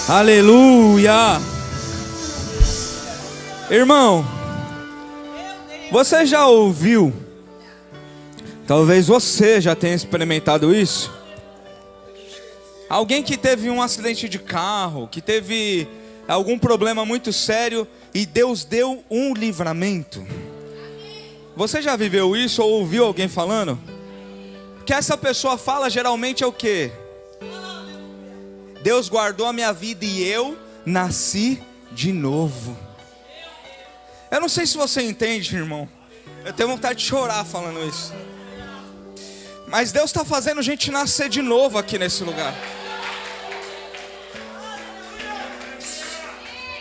Aleluia. Irmão, você já ouviu? Talvez você já tenha experimentado isso. Alguém que teve um acidente de carro, que teve algum problema muito sério e Deus deu um livramento. Você já viveu isso ou ouviu alguém falando? Que essa pessoa fala geralmente é o quê? Deus guardou a minha vida e eu nasci de novo. Eu não sei se você entende, irmão. Eu tenho vontade de chorar falando isso. Mas Deus está fazendo a gente nascer de novo aqui nesse lugar.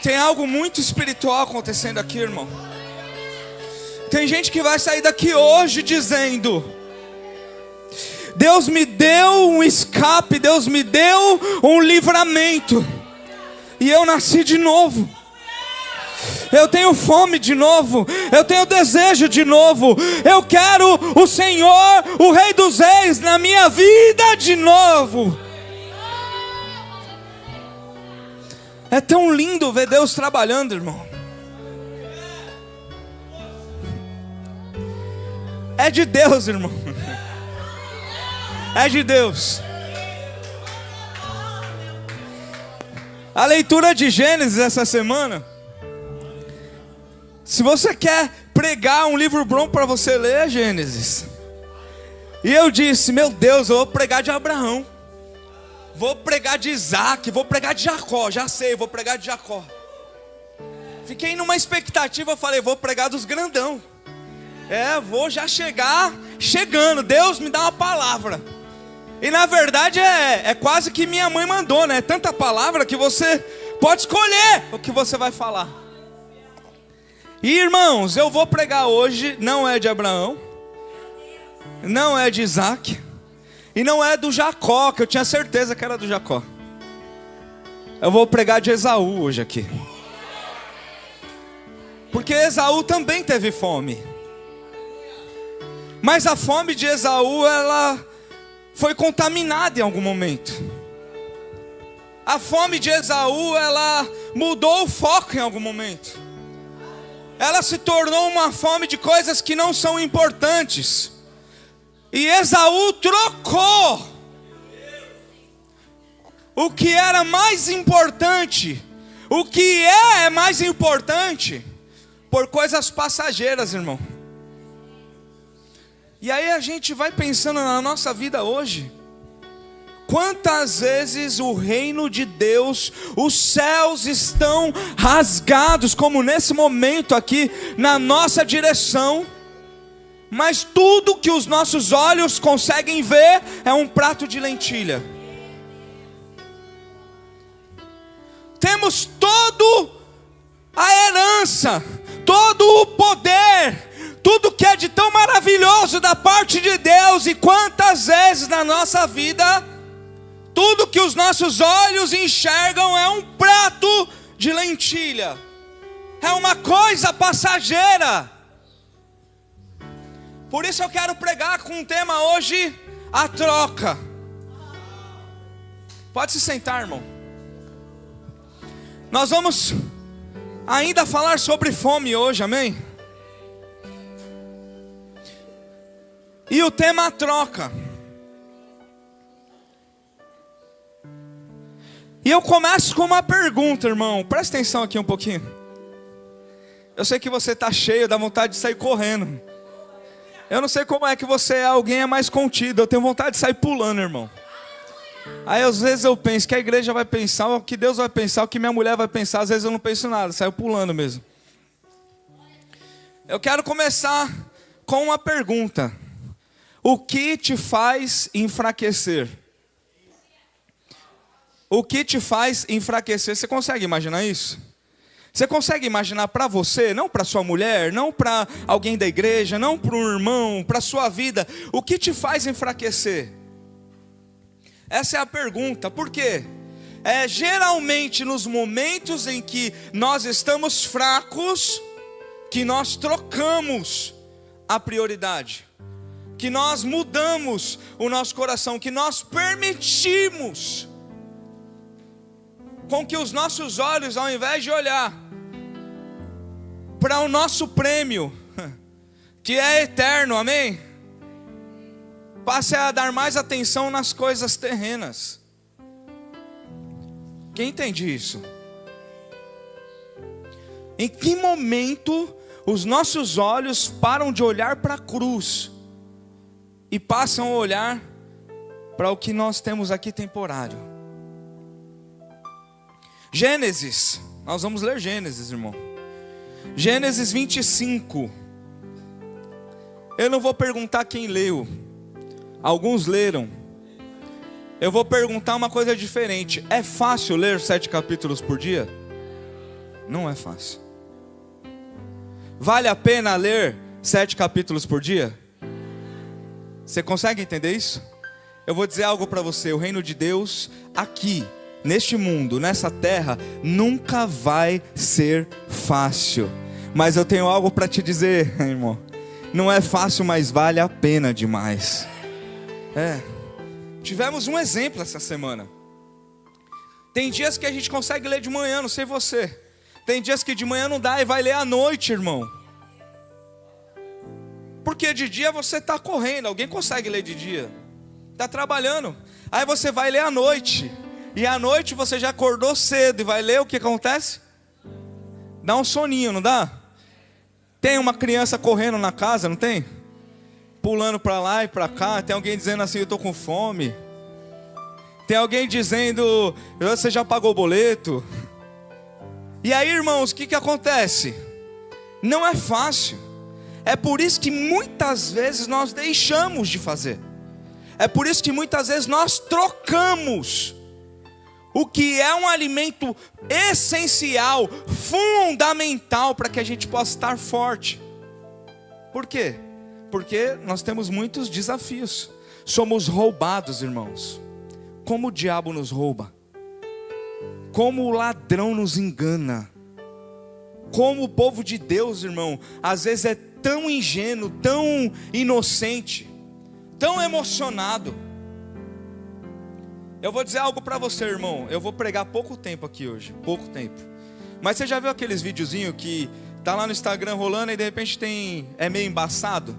Tem algo muito espiritual acontecendo aqui, irmão. Tem gente que vai sair daqui hoje dizendo: Deus me deu um escape, Deus me deu um livramento, e eu nasci de novo. Eu tenho fome de novo, eu tenho desejo de novo. Eu quero o Senhor, o Rei dos Reis, na minha vida de novo. É tão lindo ver Deus trabalhando, irmão. É de Deus, irmão. É de Deus. A leitura de Gênesis essa semana. Se você quer pregar um livro bom para você ler, é Gênesis. E eu disse: meu Deus, eu vou pregar de Abraão, vou pregar de Isaac, vou pregar de Jacó. Já sei, vou pregar de Jacó. Fiquei numa expectativa, falei: vou pregar dos grandão. Vou já chegar chegando. Deus me dá uma palavra. E na verdade é quase que minha mãe mandou, né? Tanta palavra que você pode escolher o que você vai falar. E irmãos, eu vou pregar hoje, não é de Abraão, não é de Isaac, e não é do Jacó, que eu tinha certeza que era do Jacó. Eu vou pregar de Esaú hoje aqui. Porque Esaú também teve fome. Mas a fome de Esaú, ela foi contaminada em algum momento. A fome de Esaú, ela mudou o foco em algum momento. Ela se tornou uma fome de coisas que não são importantes. E Esaú trocou o que era mais importante, o que é mais importante, por coisas passageiras, irmão. E aí a gente vai pensando na nossa vida hoje. Quantas vezes o reino de Deus, os céus estão rasgados, como nesse momento aqui, na nossa direção. Mas tudo que os nossos olhos conseguem ver é um prato de lentilha. Temos toda a herança, todo o poder, tudo que é de tão maravilhoso da parte de Deus. E quantas vezes na nossa vida, tudo que os nossos olhos enxergam é um prato de lentilha, é uma coisa passageira. Por isso eu quero pregar com um tema hoje: a troca. Pode se sentar, irmão. Nós vamos ainda falar sobre fome hoje, amém? E o tema a troca. E eu começo com uma pergunta, irmão. Presta atenção aqui um pouquinho. Eu sei que você está cheio, dá vontade de sair correndo. Eu não sei como é que você é, alguém é mais contido. Eu tenho vontade de sair pulando, irmão. Aí às vezes eu penso que a igreja vai pensar, o que Deus vai pensar, o que minha mulher vai pensar. Às vezes eu não penso nada, saio pulando mesmo. Eu quero começar com uma pergunta: o que te faz enfraquecer? O que te faz enfraquecer? Você consegue imaginar isso? Você consegue imaginar para você, não para sua mulher, não para alguém da igreja, não para um irmão, para a sua vida, o que te faz enfraquecer? Essa é a pergunta. Por quê? É geralmente nos momentos em que nós estamos fracos que nós trocamos a prioridade, que nós mudamos o nosso coração, que nós permitimos com que os nossos olhos, ao invés de olhar para o nosso prêmio, que é eterno, amém? Passe a dar mais atenção nas coisas terrenas. Quem entende isso? Em que momento os nossos olhos param de olhar para a cruz e passam a olhar para o que nós temos aqui temporário? Gênesis, nós vamos ler Gênesis, irmão. Gênesis 25. Eu não vou perguntar quem leu. Alguns leram. Eu vou perguntar uma coisa diferente. É fácil ler 7 capítulos por dia? Não é fácil. Vale a pena ler 7 capítulos por dia? Você consegue entender isso? Eu vou dizer algo para você. O reino de Deus aqui, neste mundo, nessa terra, nunca vai ser fácil. Mas eu tenho algo para te dizer, irmão. Não é fácil, mas vale a pena demais. Tivemos um exemplo essa semana. Tem dias que a gente consegue ler de manhã, não sei você. Tem dias que de manhã não dá e vai ler à noite, irmão. Porque de dia você está correndo, alguém consegue ler de dia. Está trabalhando, aí você vai ler à noite. E à noite você já acordou cedo e vai ler, o que acontece? Dá um soninho, não dá? Tem uma criança correndo na casa, não tem? Pulando para lá e para cá. Tem alguém dizendo assim, eu estou com fome. Tem alguém dizendo, você já pagou o boleto? E aí, irmãos, o que acontece? Não é fácil. É por isso que muitas vezes nós deixamos de fazer. É por isso que muitas vezes nós trocamos o que é um alimento essencial, fundamental para que a gente possa estar forte. Por quê? Porque nós temos muitos desafios. Somos roubados, irmãos. Como o diabo nos rouba. Como o ladrão nos engana. Como o povo de Deus, irmão, às vezes é tão ingênuo, tão inocente, tão emocionado. Eu vou dizer algo para você, irmão. Eu vou pregar pouco tempo aqui hoje, pouco tempo. Mas você já viu aqueles videozinhos que tá lá no Instagram rolando e de repente é meio embaçado?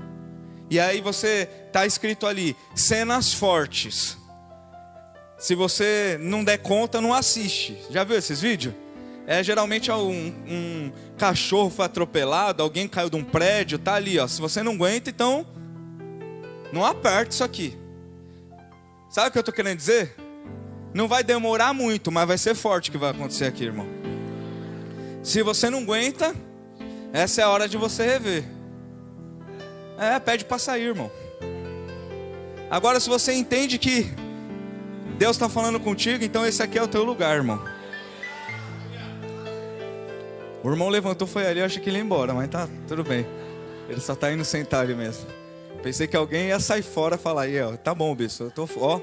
E aí você tá escrito ali, cenas fortes. Se você não der conta, não assiste. Já viu esses vídeos? Geralmente é um cachorro foi atropelado, alguém caiu de um prédio, tá ali, ó. Se você não aguenta, então não aperte isso aqui. Sabe o que eu tô querendo dizer? Não vai demorar muito, mas vai ser forte o que vai acontecer aqui, irmão. Se você não aguenta, essa é a hora de você rever. Pede para sair, irmão. Agora, se você entende que Deus está falando contigo, então esse aqui é o teu lugar, irmão. O irmão levantou, foi ali, eu achei que ele ia embora, mas tá tudo bem. Ele só tá indo sentar ali mesmo. Pensei que alguém ia sair fora e falar, aí, ó, tá bom, bicho, eu tô, ó.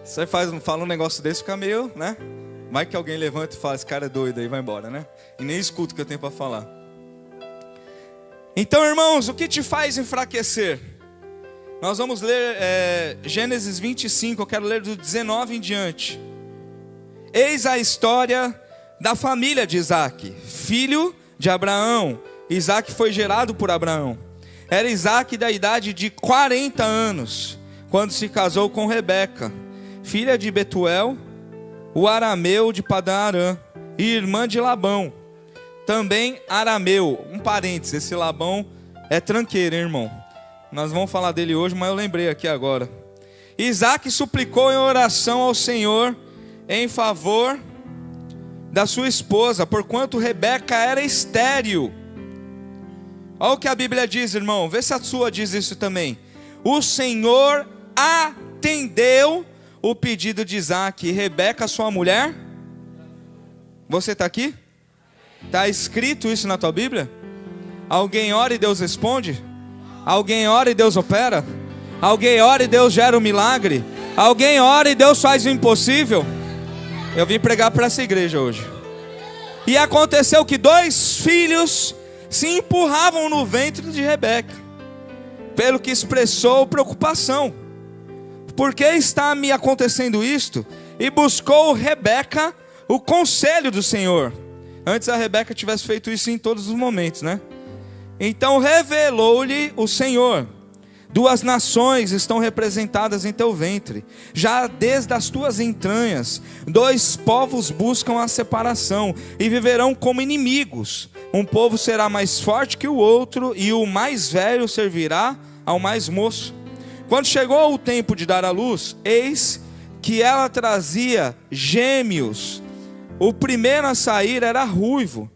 Você fala um negócio desse, fica meio, né? Vai que alguém levanta e fala, esse cara é doido aí, vai embora, né? E nem escuta o que eu tenho para falar. Então, irmãos, o que te faz enfraquecer? Nós vamos ler Gênesis 25, eu quero ler do 19 em diante. Eis a história da família de Isaac, filho de Abraão. Isaac foi gerado por Abraão. Era Isaac da idade de 40 anos, quando se casou com Rebeca, filha de Betuel, o arameu de Padã-Arã, e irmã de Labão, também arameu. Um parênteses, esse Labão é tranqueiro, hein, irmão? Nós vamos falar dele hoje, mas eu lembrei aqui agora. Isaac suplicou em oração ao Senhor em favor da sua esposa, porquanto Rebeca era estéril. Olha o que a Bíblia diz, irmão. Vê se a sua diz isso também. O Senhor atendeu o pedido de Isaac. E Rebeca, sua mulher? Você está aqui? Está escrito isso na tua Bíblia? Alguém ora e Deus responde? Alguém ora e Deus opera? Alguém ora e Deus gera um milagre? Alguém ora e Deus faz o impossível? Eu vim pregar para essa igreja hoje. E aconteceu que 2 filhos se empurravam no ventre de Rebeca, pelo que expressou preocupação. Por que está me acontecendo isto? e buscou Rebeca o conselho do Senhor. Antes a Rebeca tivesse feito isso em todos os momentos, né? Então revelou-lhe o Senhor: 2 nações estão representadas em teu ventre, já desde as tuas entranhas 2 povos buscam a separação, e viverão como inimigos. Um povo será mais forte que o outro, e o mais velho servirá ao mais moço. Quando chegou o tempo de dar à luz, eis que ela trazia gêmeos. O primeiro a sair era ruivo,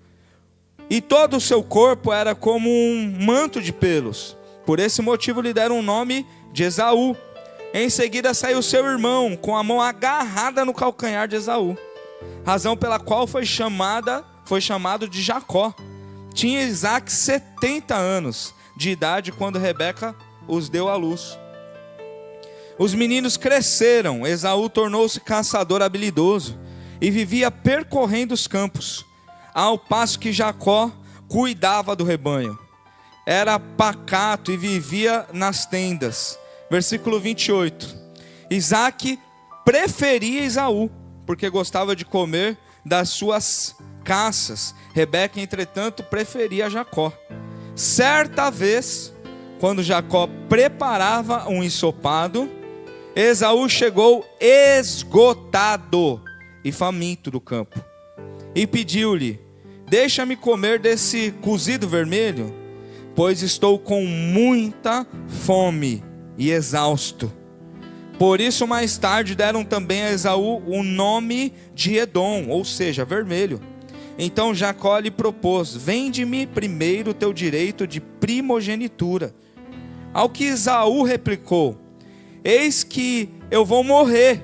e todo o seu corpo era como um manto de pelos. Por esse motivo lhe deram o nome de Esaú. Em seguida saiu seu irmão, com a mão agarrada no calcanhar de Esaú, razão pela qual foi chamado de Jacó. Tinha Isaque 70 anos de idade quando Rebeca os deu à luz. Os meninos cresceram, Esaú tornou-se caçador habilidoso e vivia percorrendo os campos, ao passo que Jacó cuidava do rebanho. Era pacato e vivia nas tendas. Versículo 28. Isaque preferia Esaú, porque gostava de comer das suas caças. Rebeca, entretanto, preferia Jacó. Certa vez, quando Jacó preparava um ensopado, Esaú chegou esgotado e faminto do campo, e pediu-lhe: deixa-me comer desse cozido vermelho, pois estou com muita fome e exausto. Por isso mais tarde deram também a Esaú o nome de Edom, ou seja, vermelho. Então Jacó lhe propôs: vende-me primeiro o teu direito de primogenitura. Ao que Esaú replicou: eis que eu vou morrer,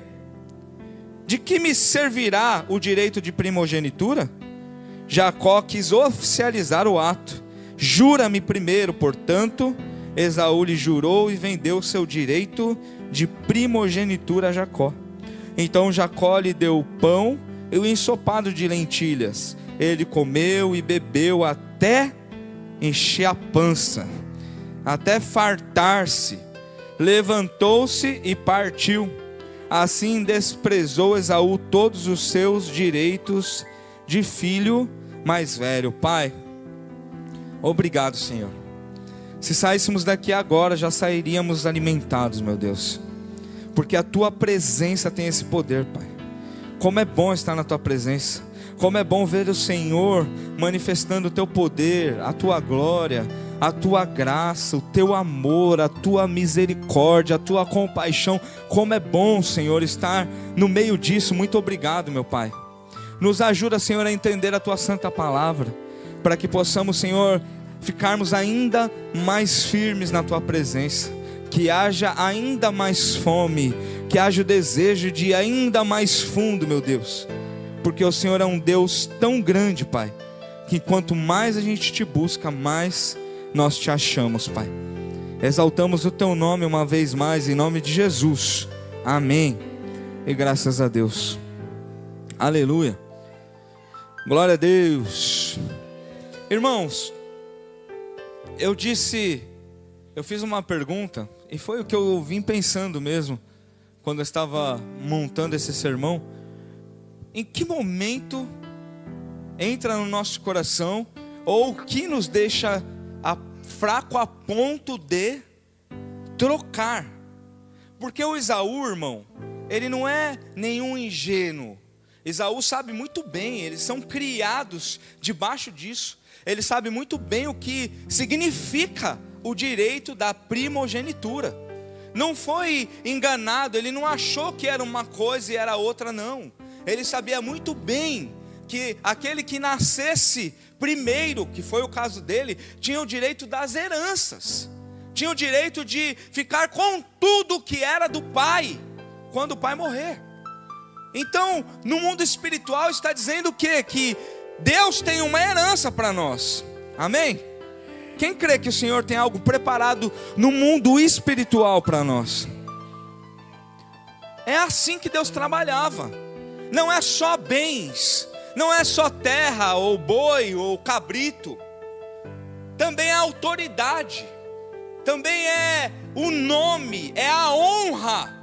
de que me servirá o direito de primogenitura? Jacó quis oficializar o ato. Jura-me primeiro. Portanto, Esaú lhe jurou e vendeu seu direito de primogenitura a Jacó. Então Jacó lhe deu o pão e o ensopado de lentilhas. Ele comeu e bebeu até encher a pança, até fartar-se. Levantou-se e partiu. Assim desprezou Esaú todos os seus direitos de filho mais velho. Pai, obrigado, Senhor. Se saíssemos daqui agora, já sairíamos alimentados, meu Deus, porque a Tua presença tem esse poder, Pai. Como é bom estar na Tua presença. Como é bom ver o Senhor manifestando o Teu poder, a Tua glória, a Tua graça, o Teu amor, a Tua misericórdia, a Tua compaixão. Como é bom, Senhor, estar no meio disso. Muito obrigado, meu Pai. Nos ajuda, Senhor, a entender a Tua santa palavra, para que possamos, Senhor, ficarmos ainda mais firmes na Tua presença. Que haja ainda mais fome, que haja o desejo de ir ainda mais fundo, meu Deus. Porque o Senhor é um Deus tão grande, Pai, que quanto mais a gente Te busca, mais nós Te achamos, Pai. Exaltamos o Teu nome uma vez mais, em nome de Jesus. Amém. E graças a Deus. Aleluia. Glória a Deus. Irmãos, eu fiz uma pergunta, e foi o que eu vim pensando mesmo, quando eu estava montando esse sermão. Em que momento entra no nosso coração, ou o que nos deixa fraco a ponto de trocar? Porque o Esaú, irmão, ele não é nenhum ingênuo. Esaú sabe muito bem, eles são criados debaixo disso. Ele sabe muito bem o que significa o direito da primogenitura. Não foi enganado, ele não achou que era uma coisa e era outra, não. Ele sabia muito bem que aquele que nascesse primeiro, que foi o caso dele, tinha o direito das heranças, tinha o direito de ficar com tudo que era do pai, quando o pai morrer. Então, no mundo espiritual está dizendo o quê? Que Deus tem uma herança para nós. Amém? Quem crê que o Senhor tem algo preparado no mundo espiritual para nós? É assim que Deus trabalhava. Não é só bens, não é só terra, ou boi, ou cabrito. Também é autoridade, também é o nome, é a honra.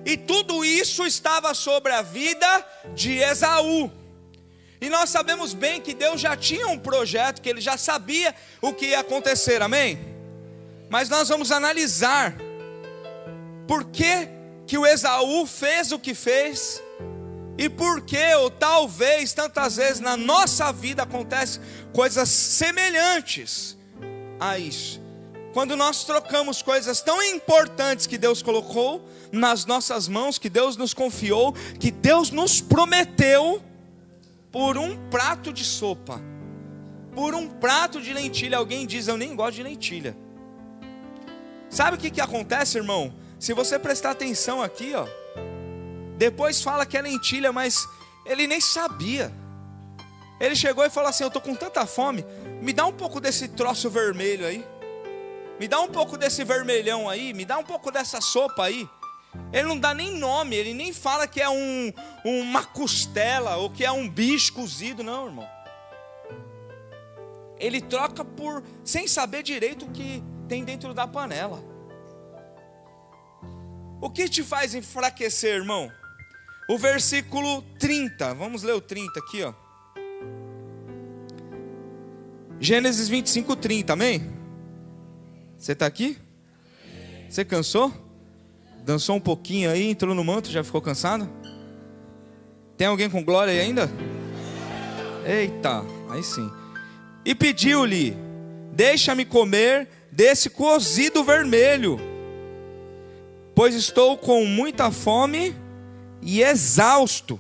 E tudo isso estava sobre a vida de Esaú. E nós sabemos bem que Deus já tinha um projeto, que Ele já sabia o que ia acontecer, amém? Mas nós vamos analisar por que o Esaú fez o que fez, e por que, ou talvez, tantas vezes na nossa vida acontecem coisas semelhantes a isso. Quando nós trocamos coisas tão importantes que Deus colocou nas nossas mãos, que Deus nos confiou, que Deus nos prometeu, por um prato de sopa, por um prato de lentilha. Alguém diz: eu nem gosto de lentilha. Sabe o que acontece, irmão? Se você prestar atenção aqui, ó, depois fala que é lentilha, mas ele nem sabia. Ele chegou e falou assim: eu estou com tanta fome, me dá um pouco desse troço vermelho aí, me dá um pouco desse vermelhão aí, me dá um pouco dessa sopa aí. Ele não dá nem nome, ele nem fala que é uma costela ou que é um bicho cozido, não, irmão. Ele troca sem saber direito o que tem dentro da panela. O que te faz enfraquecer, irmão? O versículo 30, vamos ler o 30 aqui, ó. Gênesis 25, 30, amém? Você está aqui? Você cansou? Dançou um pouquinho aí, entrou no manto, já ficou cansado? Tem alguém com glória aí ainda? Eita, aí sim. E pediu-lhe: deixa-me comer desse cozido vermelho, pois estou com muita fome e exausto.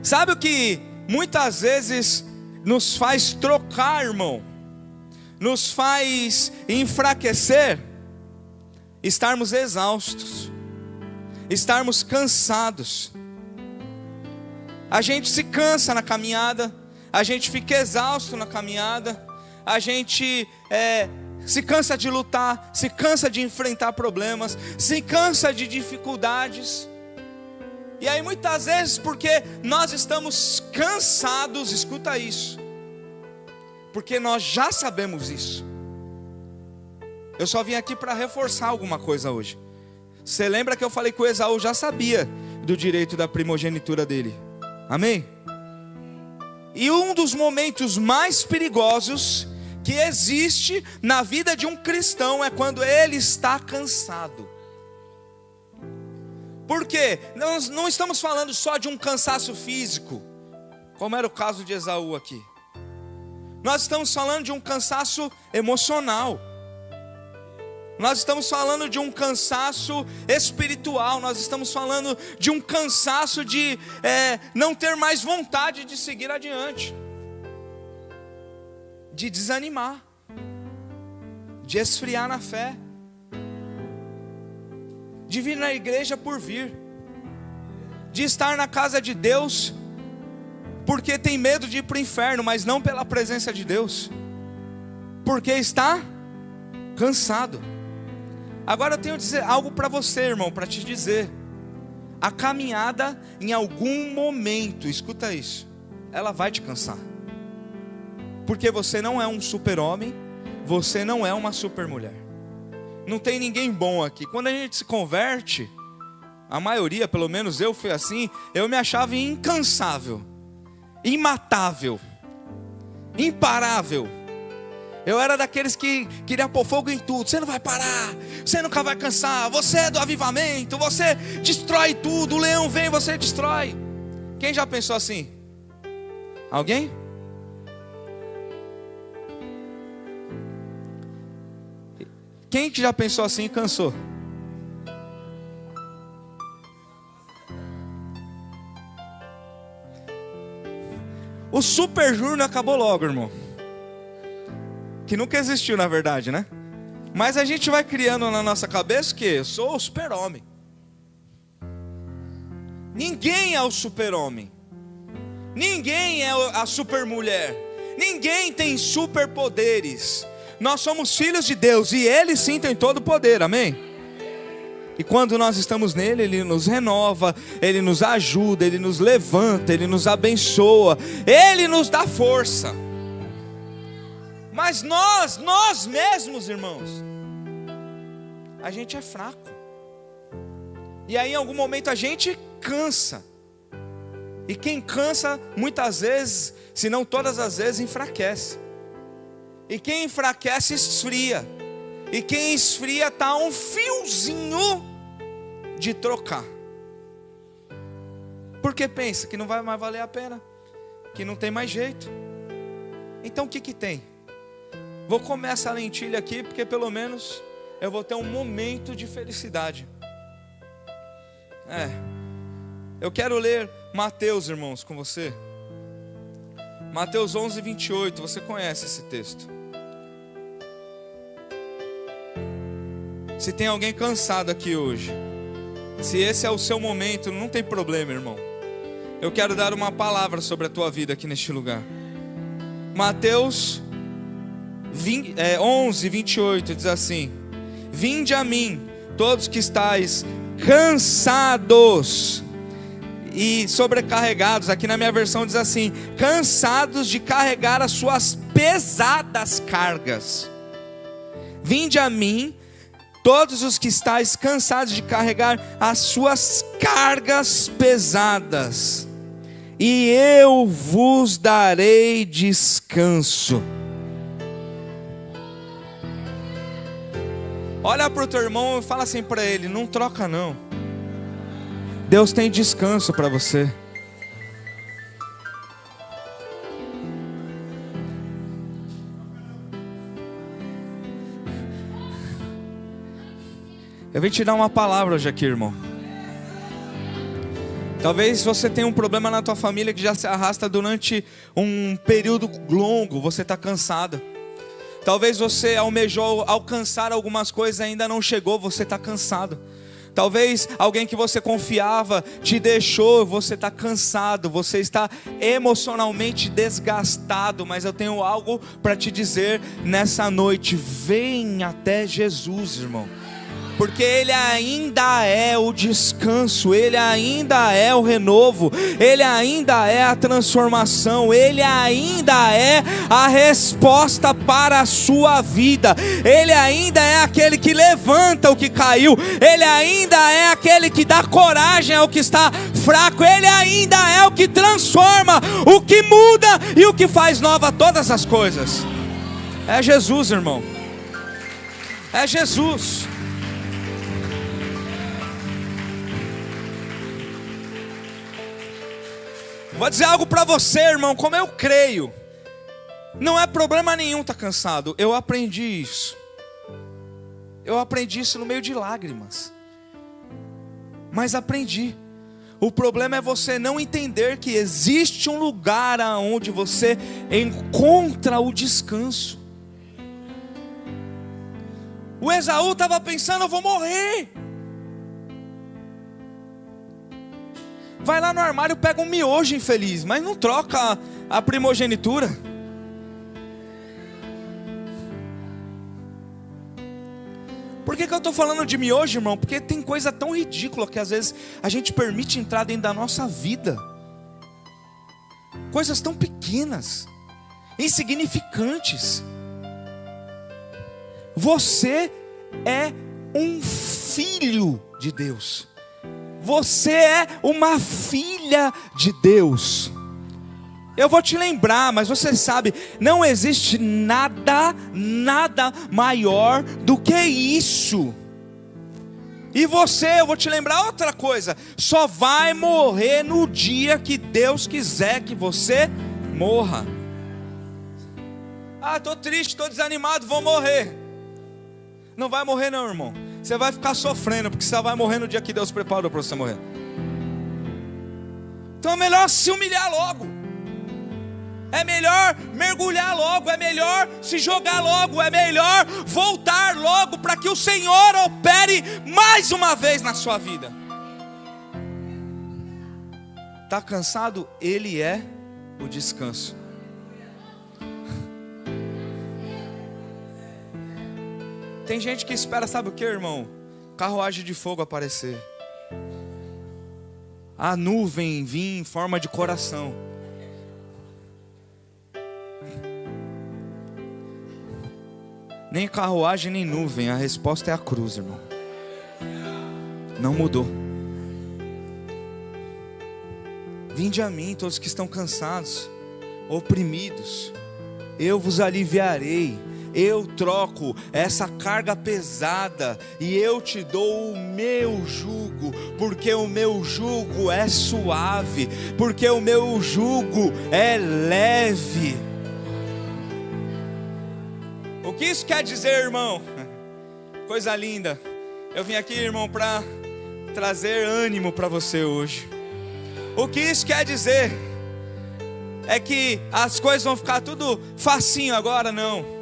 Sabe o que muitas vezes nos faz trocar, irmão? Nos faz enfraquecer? Estarmos exaustos, estarmos cansados. A gente se cansa na caminhada, a gente fica exausto na caminhada, a gente se cansa de lutar, se cansa de enfrentar problemas, se cansa de dificuldades. E aí muitas vezes, porque nós estamos cansados, escuta isso, porque nós já sabemos isso. Eu só vim aqui para reforçar alguma coisa hoje. Você lembra que eu falei que o Esaú já sabia do direito da primogenitura dele? Amém? E um dos momentos mais perigosos que existe na vida de um cristão é quando ele está cansado. Por quê? Nós não estamos falando só de um cansaço físico, como era o caso de Esaú aqui. Nós estamos falando de um cansaço emocional. Nós estamos falando de um cansaço espiritual. Nós estamos falando de um cansaço de não ter mais vontade de seguir adiante, de desanimar, de esfriar na fé, de vir na igreja por vir, de estar na casa de Deus porque tem medo de ir para o inferno, mas não pela presença de Deus, porque está cansado. Agora eu tenho que dizer algo para você, irmão, para te dizer: a caminhada em algum momento, escuta isso, ela vai te cansar, porque você não é um super-homem, você não é uma super-mulher. Não tem ninguém bom aqui. Quando a gente se converte, a maioria, pelo menos eu fui assim, eu me achava incansável, imatável, imparável. Eu era daqueles que queria pôr fogo em tudo. Você não vai parar, você nunca vai cansar, você é do avivamento, você destrói tudo, o leão vem, você destrói. Quem já pensou assim? Alguém? Quem que já pensou assim e cansou? O Super Júnior acabou logo, irmão. Que nunca existiu, na verdade, né? Mas a gente vai criando na nossa cabeça que eu sou o super-homem. Ninguém é o super-homem. Ninguém é a super-mulher. Ninguém tem superpoderes. Nós somos filhos de Deus e Ele sim tem todo o poder, amém? E quando nós estamos nele, Ele nos renova, Ele nos ajuda, Ele nos levanta, Ele nos abençoa, Ele nos dá força. Mas nós mesmos, irmãos, a gente é fraco. E aí em algum momento a gente cansa. E quem cansa, muitas vezes, se não todas as vezes, enfraquece. E quem enfraquece, esfria. E quem esfria está um fiozinho de trocar. Porque pensa que não vai mais valer a pena, que não tem mais jeito. Então o que tem? Vou comer essa lentilha aqui, porque pelo menos eu vou ter um momento de felicidade. Eu quero ler Mateus, irmãos, com você. Mateus 11, 28, você conhece esse texto. Se tem alguém cansado aqui hoje, se esse é o seu momento, não tem problema, irmão. Eu quero dar uma palavra sobre a tua vida aqui neste lugar. Mateus 11, 28 diz assim: vinde a mim, todos que estáis cansados e sobrecarregados. Aqui na minha versão diz assim: cansados de carregar as suas pesadas cargas. Vinde a mim, todos os que estáis cansados de carregar as suas cargas pesadas, e eu vos darei descanso. Olha para o teu irmão e fala assim para ele: não troca não. Deus tem descanso para você. Eu vim te dar uma palavra hoje aqui, irmão. Talvez você tenha um problema na tua família que já se arrasta durante um período longo. Você está cansado. Talvez você almejou alcançar algumas coisas e ainda não chegou. Você está cansado. Talvez alguém que você confiava te deixou. Você está cansado. Você está emocionalmente desgastado. Mas eu tenho algo para te dizer nessa noite: vem até Jesus, irmão. Porque Ele ainda é o descanso, Ele ainda é o renovo, Ele ainda é a transformação, Ele ainda é a resposta para a sua vida. Ele ainda é aquele que levanta o que caiu, Ele ainda é aquele que dá coragem ao que está fraco, Ele ainda é o que transforma, o que muda e o que faz nova todas as coisas. É Jesus, irmão. É Jesus. Vou dizer algo para você, irmão, como eu creio. Não é problema nenhum estar cansado. Eu aprendi isso. Eu aprendi isso no meio de lágrimas. Mas aprendi. O problema é você não entender que existe um lugar onde você encontra o descanso. O Esaú estava pensando: eu vou morrer. Vai lá no armário, pega um miojo infeliz, mas não troca a primogenitura. Por que eu estou falando de miojo, irmão? Porque tem coisa tão ridícula que às vezes a gente permite entrar dentro da nossa vida. Coisas tão pequenas, insignificantes. Você é um filho de Deus. Você é uma filha de Deus. Eu vou te lembrar, mas você sabe, não existe nada maior do que isso. E você, eu vou te lembrar outra coisa: só vai morrer no dia que Deus quiser que você morra. Estou triste, estou desanimado, vou morrer. Não vai morrer não, irmão. Você vai ficar sofrendo, porque você vai morrer no dia que Deus preparou para você morrer. Então é melhor se humilhar logo. É melhor mergulhar logo. É melhor se jogar logo. É melhor voltar logo, para que o Senhor opere mais uma vez na sua vida. Está cansado? Ele é o descanso. Tem gente que espera, sabe o que, irmão? Carruagem de fogo aparecer. A nuvem vir em forma de coração. Nem carruagem, nem nuvem. A resposta é a cruz, irmão. Não mudou. Vinde a mim, todos que estão cansados, oprimidos, eu vos aliviarei. Eu troco essa carga pesada e eu te dou o meu jugo, porque o meu jugo é suave, porque o meu jugo é leve. O que isso quer dizer, irmão? Coisa linda. Eu vim aqui, irmão, para trazer ânimo para você hoje. O que isso quer dizer? É que as coisas vão ficar tudo facinho agora? Não.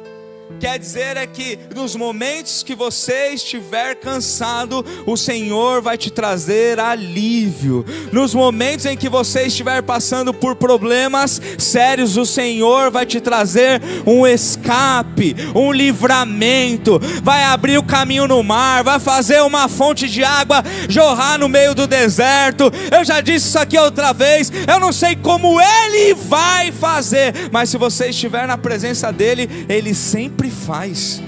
Quer dizer é que nos momentos que você estiver cansado, o Senhor vai te trazer alívio. Nos momentos em que você estiver passando por problemas sérios, o Senhor vai te trazer um escape, um livramento. Vai abrir o caminho no mar, vai fazer uma fonte de água jorrar no meio do deserto. Eu já disse isso aqui outra vez. Eu não sei como Ele vai fazer, mas se você estiver na presença dEle, Ele sempre faz.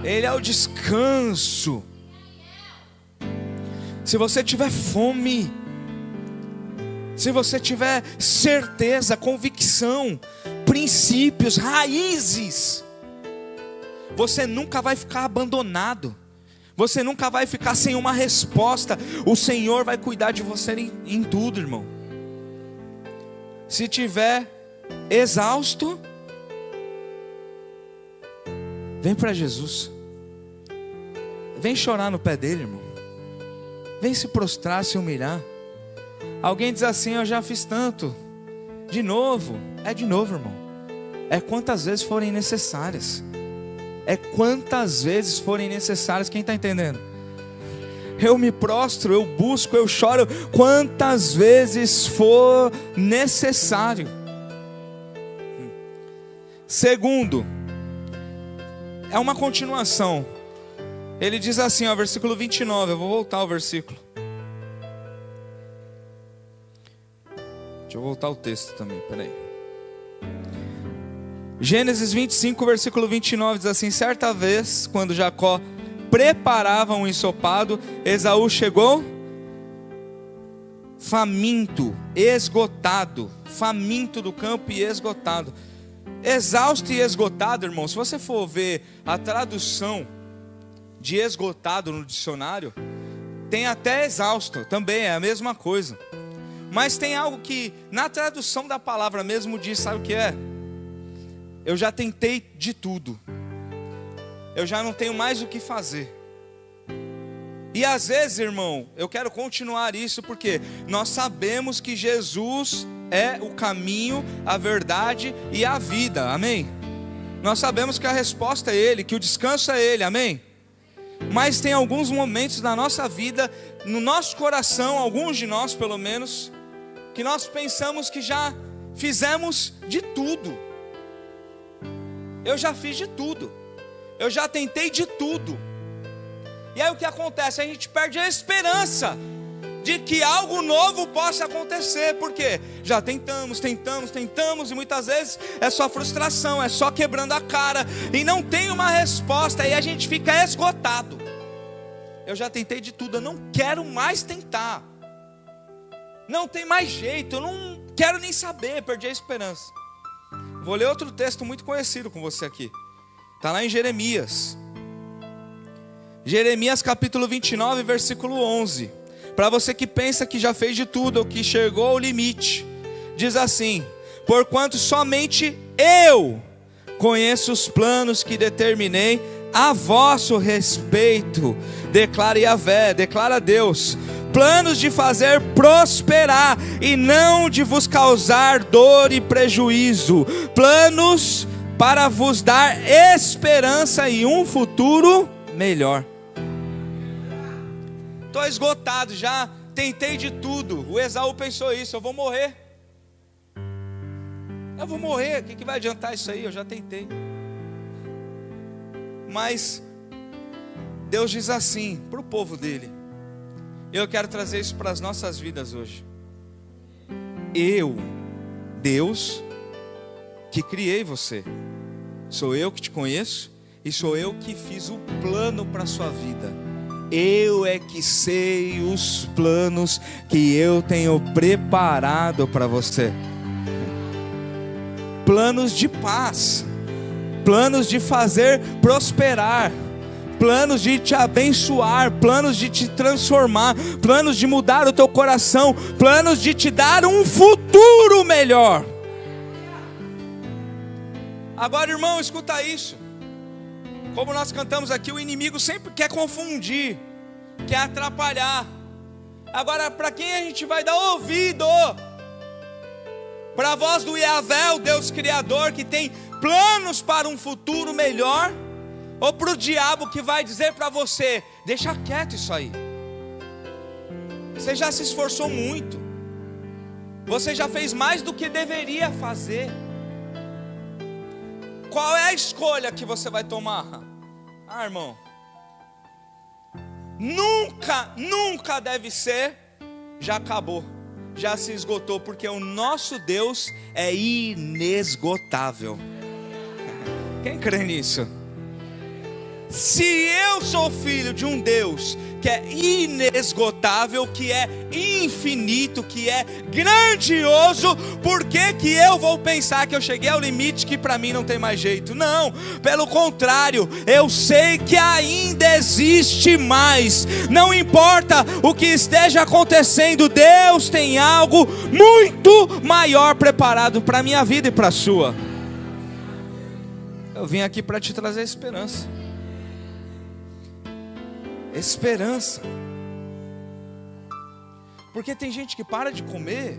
Ele é o descanso. Se você tiver fome, se você tiver certeza, convicção, princípios, raízes, você nunca vai ficar abandonado. Você nunca vai ficar sem uma resposta. O Senhor vai cuidar de você em tudo, irmão. Se tiver exausto, vem para Jesus. Vem chorar no pé dele, irmão. Vem se prostrar, se humilhar. Alguém diz assim: eu já fiz tanto. De novo. É de novo, irmão. É quantas vezes forem necessárias. É quantas vezes forem necessárias. Quem está entendendo? Eu me prostro, eu busco, eu choro quantas vezes for necessário. Segundo, é uma continuação. Ele diz assim, ó, versículo 29. Eu vou voltar ao versículo. Deixa eu voltar o texto também, peraí. Gênesis 25, versículo 29 diz assim: certa vez, quando Jacó preparava um ensopado, Esaú chegou faminto, esgotado, faminto do campo e esgotado. Exausto e esgotado, irmão, se você for ver a tradução de esgotado no dicionário, tem até exausto, também é a mesma coisa. Mas tem algo que na tradução da palavra mesmo diz, sabe o que é? Eu já tentei de tudo, eu já não tenho mais o que fazer. E às vezes, irmão, eu quero continuar isso porque nós sabemos que Jesus é o caminho, a verdade e a vida, amém? Nós sabemos que a resposta é Ele, que o descanso é Ele, amém? Mas tem alguns momentos na nossa vida, no nosso coração, alguns de nós pelo menos, que nós pensamos que já fizemos de tudo. Eu já fiz de tudo, eu já tentei de tudo. E aí o que acontece? A gente perde a esperança de que algo novo possa acontecer. Por quê? Já tentamos e muitas vezes é só frustração, é só quebrando a cara e não tem uma resposta, e a gente fica esgotado. Eu já tentei de tudo, eu não quero mais tentar, não tem mais jeito, eu não quero nem saber, perdi a esperança. Vou ler outro texto muito conhecido com você aqui, está lá em Jeremias capítulo 29, versículo 11. Para você que pensa que já fez de tudo, ou que chegou ao limite, diz assim: porquanto somente eu conheço os planos que determinei a vosso respeito, declara Yahvé, declara Deus, planos de fazer prosperar e não de vos causar dor e prejuízo, planos para vos dar esperança e um futuro melhor. Estou esgotado, já tentei de tudo. O Esaú pensou isso: eu vou morrer. Eu vou morrer, o que vai adiantar isso aí? Eu já tentei. Mas Deus diz assim para o povo dele. Eu quero trazer isso para as nossas vidas hoje. Eu, Deus, que criei você, sou eu que te conheço e sou eu que fiz o plano para a sua vida. eu é que sei os planos que eu tenho preparado para você. Planos de paz, planos de fazer prosperar, planos de te abençoar, planos de te transformar, planos de mudar o teu coração, planos de te dar um futuro melhor. Agora, irmão, escuta isso. Como nós cantamos aqui, o inimigo sempre quer confundir, quer atrapalhar. Agora, para quem a gente vai dar ouvido? Para a voz do Yahvé, o Deus Criador, que tem planos para um futuro melhor? Ou para o diabo que vai dizer para você: deixa quieto isso aí, você já se esforçou muito, você já fez mais do que deveria fazer. Qual é a escolha que você vai tomar? Ah, irmão, nunca deve ser já acabou, já se esgotou, porque o nosso Deus é inesgotável. Quem crê nisso? Se eu sou filho de um Deus que é inesgotável, que é infinito, que é grandioso, por que que eu vou pensar que eu cheguei ao limite, que para mim não tem mais jeito? Não, pelo contrário, eu sei que ainda existe mais. Não importa o que esteja acontecendo, Deus tem algo muito maior preparado para a minha vida e para a sua. Eu vim aqui para te trazer esperança. Esperança. Porque tem gente que para de comer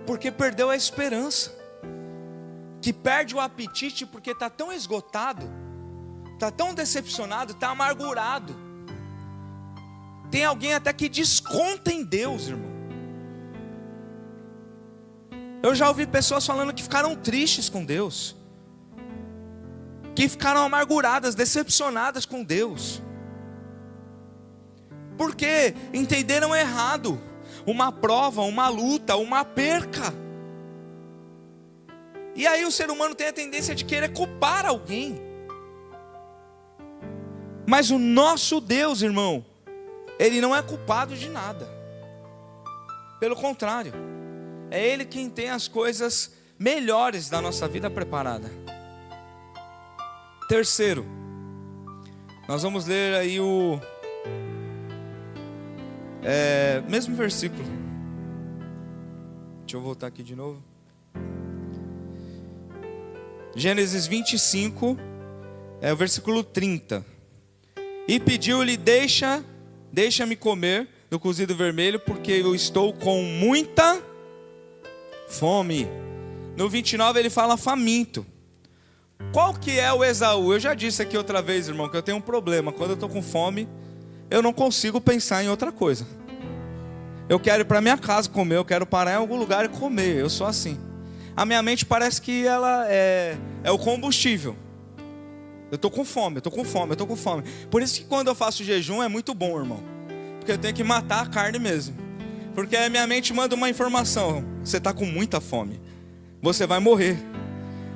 porque perdeu a esperança, que perde o apetite porque está tão esgotado, está tão decepcionado, está amargurado. Tem alguém até que desconta em Deus, irmão. Eu já ouvi pessoas falando que ficaram tristes com Deus, que ficaram amarguradas, decepcionadas com Deus, porque entenderam errado uma prova, uma luta, uma perca. E aí o ser humano tem a tendência de querer culpar alguém. Mas o nosso Deus, irmão, Ele não é culpado de nada. Pelo contrário, é Ele quem tem as coisas melhores da nossa vida preparada. Terceiro, nós vamos ler aí o mesmo versículo. Deixa eu voltar aqui de novo. Gênesis 25, o versículo 30. E pediu-lhe: deixa-me comer do cozido vermelho, porque eu estou com muita fome. No 29 ele fala faminto. Qual que é o Esaú? Eu já disse aqui outra vez, irmão, que eu tenho um problema. Quando eu estou com fome, eu não consigo pensar em outra coisa. Eu quero ir para minha casa comer, eu quero parar em algum lugar e comer. Eu sou assim. A minha mente parece que ela é o combustível. Eu estou com fome, eu estou com fome, eu estou com fome. Por isso que quando eu faço jejum é muito bom, irmão. Porque eu tenho que matar a carne mesmo. Porque a minha mente manda uma informação: você está com muita fome, você vai morrer.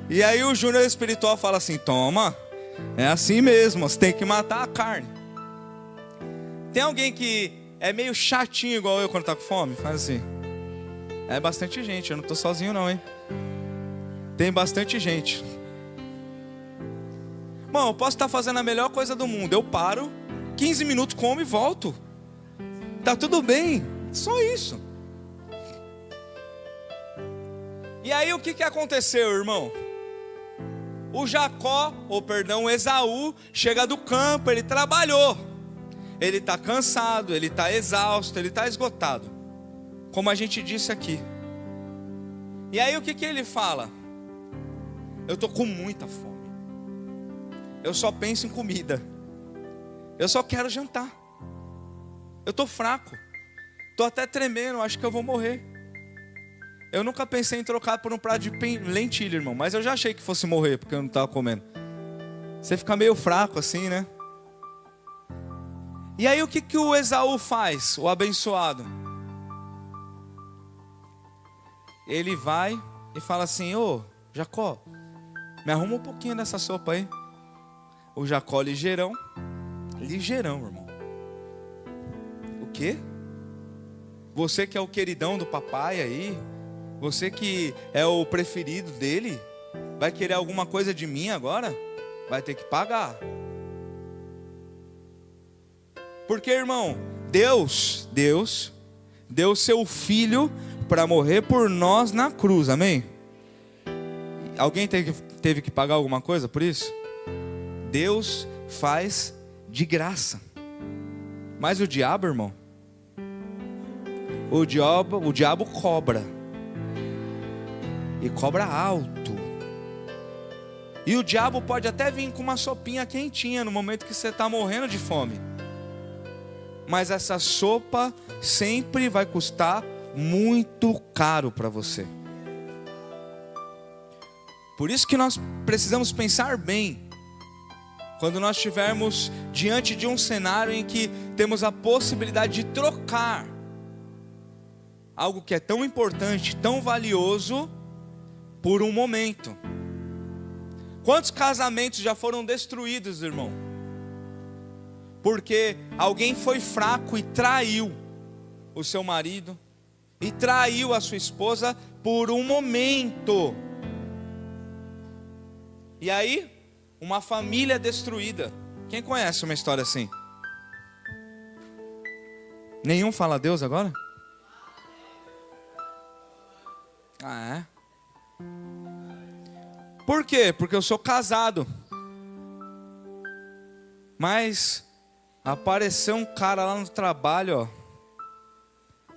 E aí o Júnior espiritual fala assim: toma, é assim mesmo, você tem que matar a carne. Tem alguém que é meio chatinho igual eu quando está com fome? Faz assim. É bastante gente, eu não estou sozinho não, hein? Tem bastante gente. Bom, eu posso estar fazendo a melhor coisa do mundo, eu paro, 15 minutos como e volto. Tá tudo bem, só isso. E aí o que aconteceu, irmão? O Esaú chega do campo, ele trabalhou. Ele está cansado, ele está exausto, ele está esgotado, como a gente disse aqui. E aí o que ele fala? Eu estou com muita fome, eu só penso em comida, eu só quero jantar, eu estou fraco, estou até tremendo, acho que eu vou morrer. Eu nunca pensei em trocar por um prato de lentilha, irmão, mas eu já achei que fosse morrer, porque eu não estava comendo. Você fica meio fraco assim, né? E aí o que o Esaú faz, o abençoado? Ele vai e fala assim: ô Jacó, me arruma um pouquinho dessa sopa aí. O Jacó ligeirão, irmão, quê? Você que é o queridão do papai aí, você que é o preferido dele, vai querer alguma coisa de mim agora? Vai ter que pagar. Porque, irmão, Deus deu seu filho para morrer por nós na cruz, amém? Alguém teve que pagar alguma coisa por isso? Deus faz de graça. Mas o diabo, irmão, o diabo cobra. E cobra alto. E o diabo pode até vir com uma sopinha quentinha no momento que você está morrendo de fome. Mas essa sopa sempre vai custar muito caro para você. Por isso que nós precisamos pensar bem. Quando nós estivermos diante de um cenário em que temos a possibilidade de trocar algo que é tão importante, tão valioso, por um momento. Quantos casamentos já foram destruídos, irmão? Porque alguém foi fraco e traiu o seu marido, e traiu a sua esposa por um momento. E aí, uma família destruída. Quem conhece uma história assim? Nenhum fala a Deus agora? Ah, é? Por quê? Porque eu sou casado. Mas apareceu um cara lá no trabalho, ó,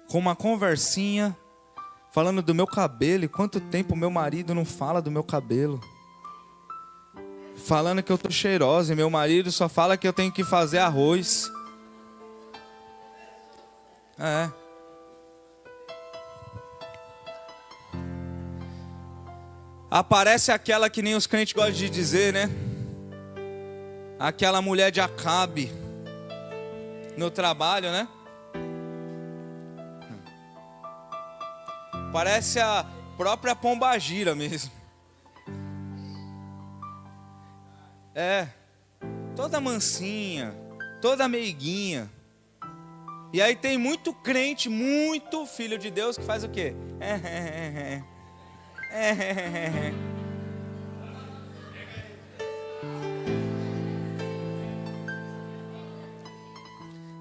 com uma conversinha, falando do meu cabelo. E quanto tempo meu marido não fala do meu cabelo? Falando que eu tô cheirosa e meu marido só fala que eu tenho que fazer arroz. É. Aparece aquela que nem os crentes gostam de dizer, né? Aquela mulher de Acabe no trabalho, né? Parece a própria pombagira mesmo. É, toda mansinha, toda meiguinha. E aí tem muito crente, muito filho de Deus que faz o quê?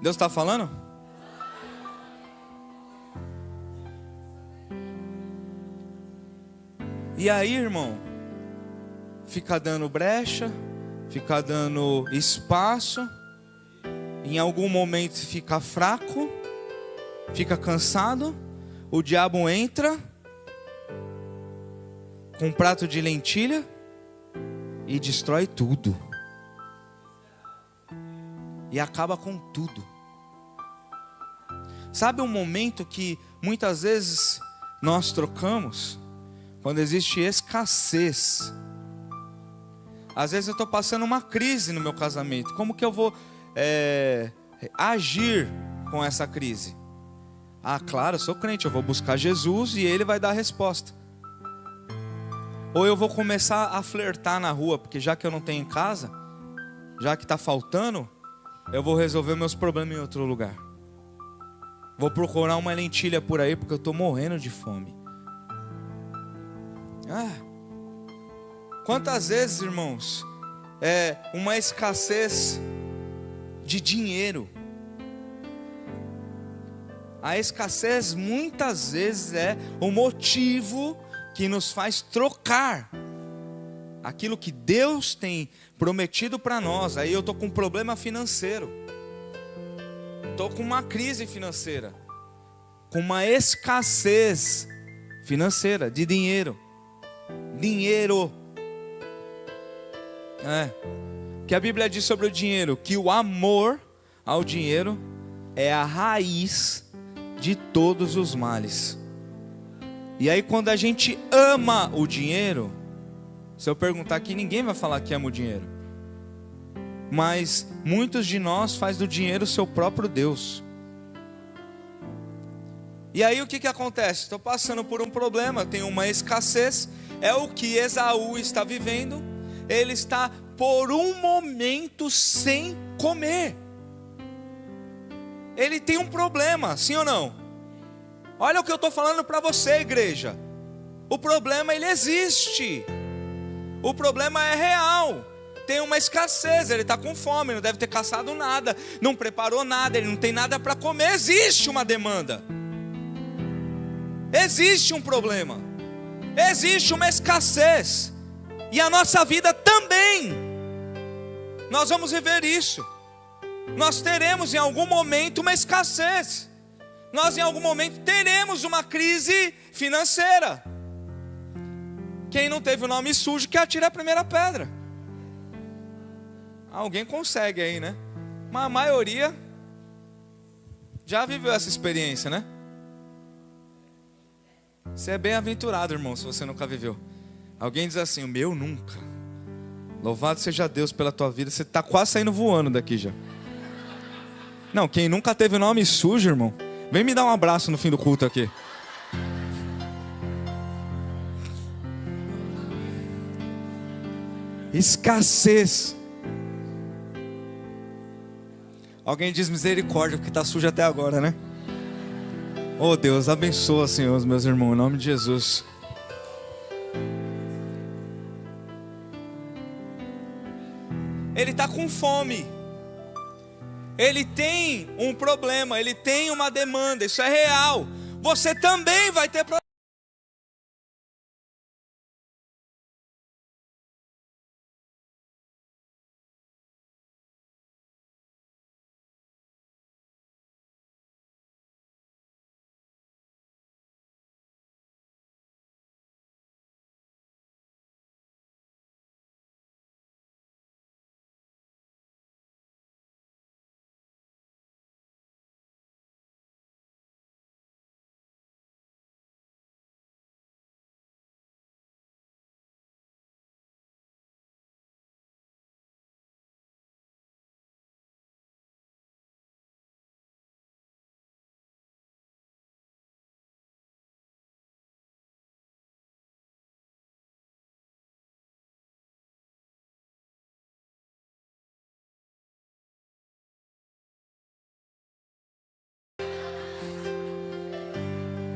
Deus está falando? E aí, irmão, fica dando brecha, fica dando espaço, em algum momento fica fraco, fica cansado, o diabo entra com um prato de lentilha e destrói tudo. E acaba com tudo. Sabe um momento que muitas vezes nós trocamos? Quando existe escassez. Às vezes eu estou passando uma crise no meu casamento. Como que eu vou agir com essa crise? Ah, claro, eu sou crente, eu vou buscar Jesus e Ele vai dar a resposta. Ou eu vou começar a flertar na rua, porque já que eu não tenho em casa, já que está faltando, eu vou resolver meus problemas em outro lugar. Vou procurar uma lentilha por aí, porque eu estou morrendo de fome. Quantas vezes, irmãos, uma escassez de dinheiro. A escassez muitas vezes é o motivo que nos faz trocar aquilo que Deus tem prometido para nós. Aí eu estou com um problema financeiro, estou com uma crise financeira, com uma escassez financeira de dinheiro. Que a Bíblia diz sobre o dinheiro, que o amor ao dinheiro é a raiz de todos os males. E aí quando a gente ama o dinheiro, se eu perguntar aqui, ninguém vai falar que ama o dinheiro. Mas muitos de nós faz do dinheiro o seu próprio Deus. E aí o que acontece? Estou passando por um problema, tenho uma escassez. É o que Esaú está vivendo. Ele está por um momento sem comer. ele tem um problema, sim ou não? Olha o que eu estou falando para você, igreja. O problema, ele existe. O problema é real. Tem uma escassez, ele está com fome, não deve ter caçado nada, não preparou nada, ele não tem nada para comer. Existe uma demanda. Existe um problema. Existe uma escassez. E a nossa vida também. Nós vamos viver isso. Nós teremos em algum momento uma escassez. Nós em algum momento teremos uma crise financeira. Quem não teve o nome sujo que atire a primeira pedra. Alguém consegue aí, né? Mas a maioria já viveu essa experiência, né? Você é bem-aventurado, irmão, se você nunca viveu. Alguém diz assim, o meu nunca. Louvado seja Deus pela tua vida. Você está quase saindo voando daqui já. Não, quem nunca teve o nome sujo, irmão, vem me dar um abraço no fim do culto aqui. Escassez. Alguém diz misericórdia, porque está sujo até agora, né? Oh Deus, abençoa, Senhor, os meus irmãos, em nome de Jesus. Ele está com fome. Ele tem um problema, ele tem uma demanda, isso é real. Você também vai ter problema.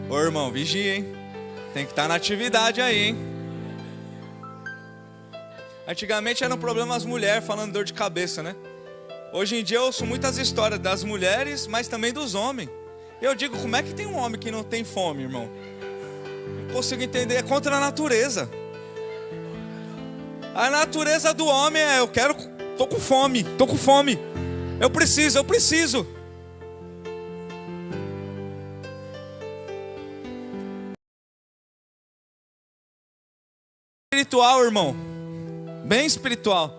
Ô irmão, vigia, hein? Tem que estar na atividade aí, hein? Antigamente era um problema as mulheres falando dor de cabeça, né? Hoje em dia eu ouço muitas histórias das mulheres, mas também dos homens. Eu digo, como é que tem um homem que não tem fome, irmão? Não consigo entender, é contra a natureza. A natureza do homem é, tô com fome. Eu preciso. Espiritual, irmão, bem espiritual.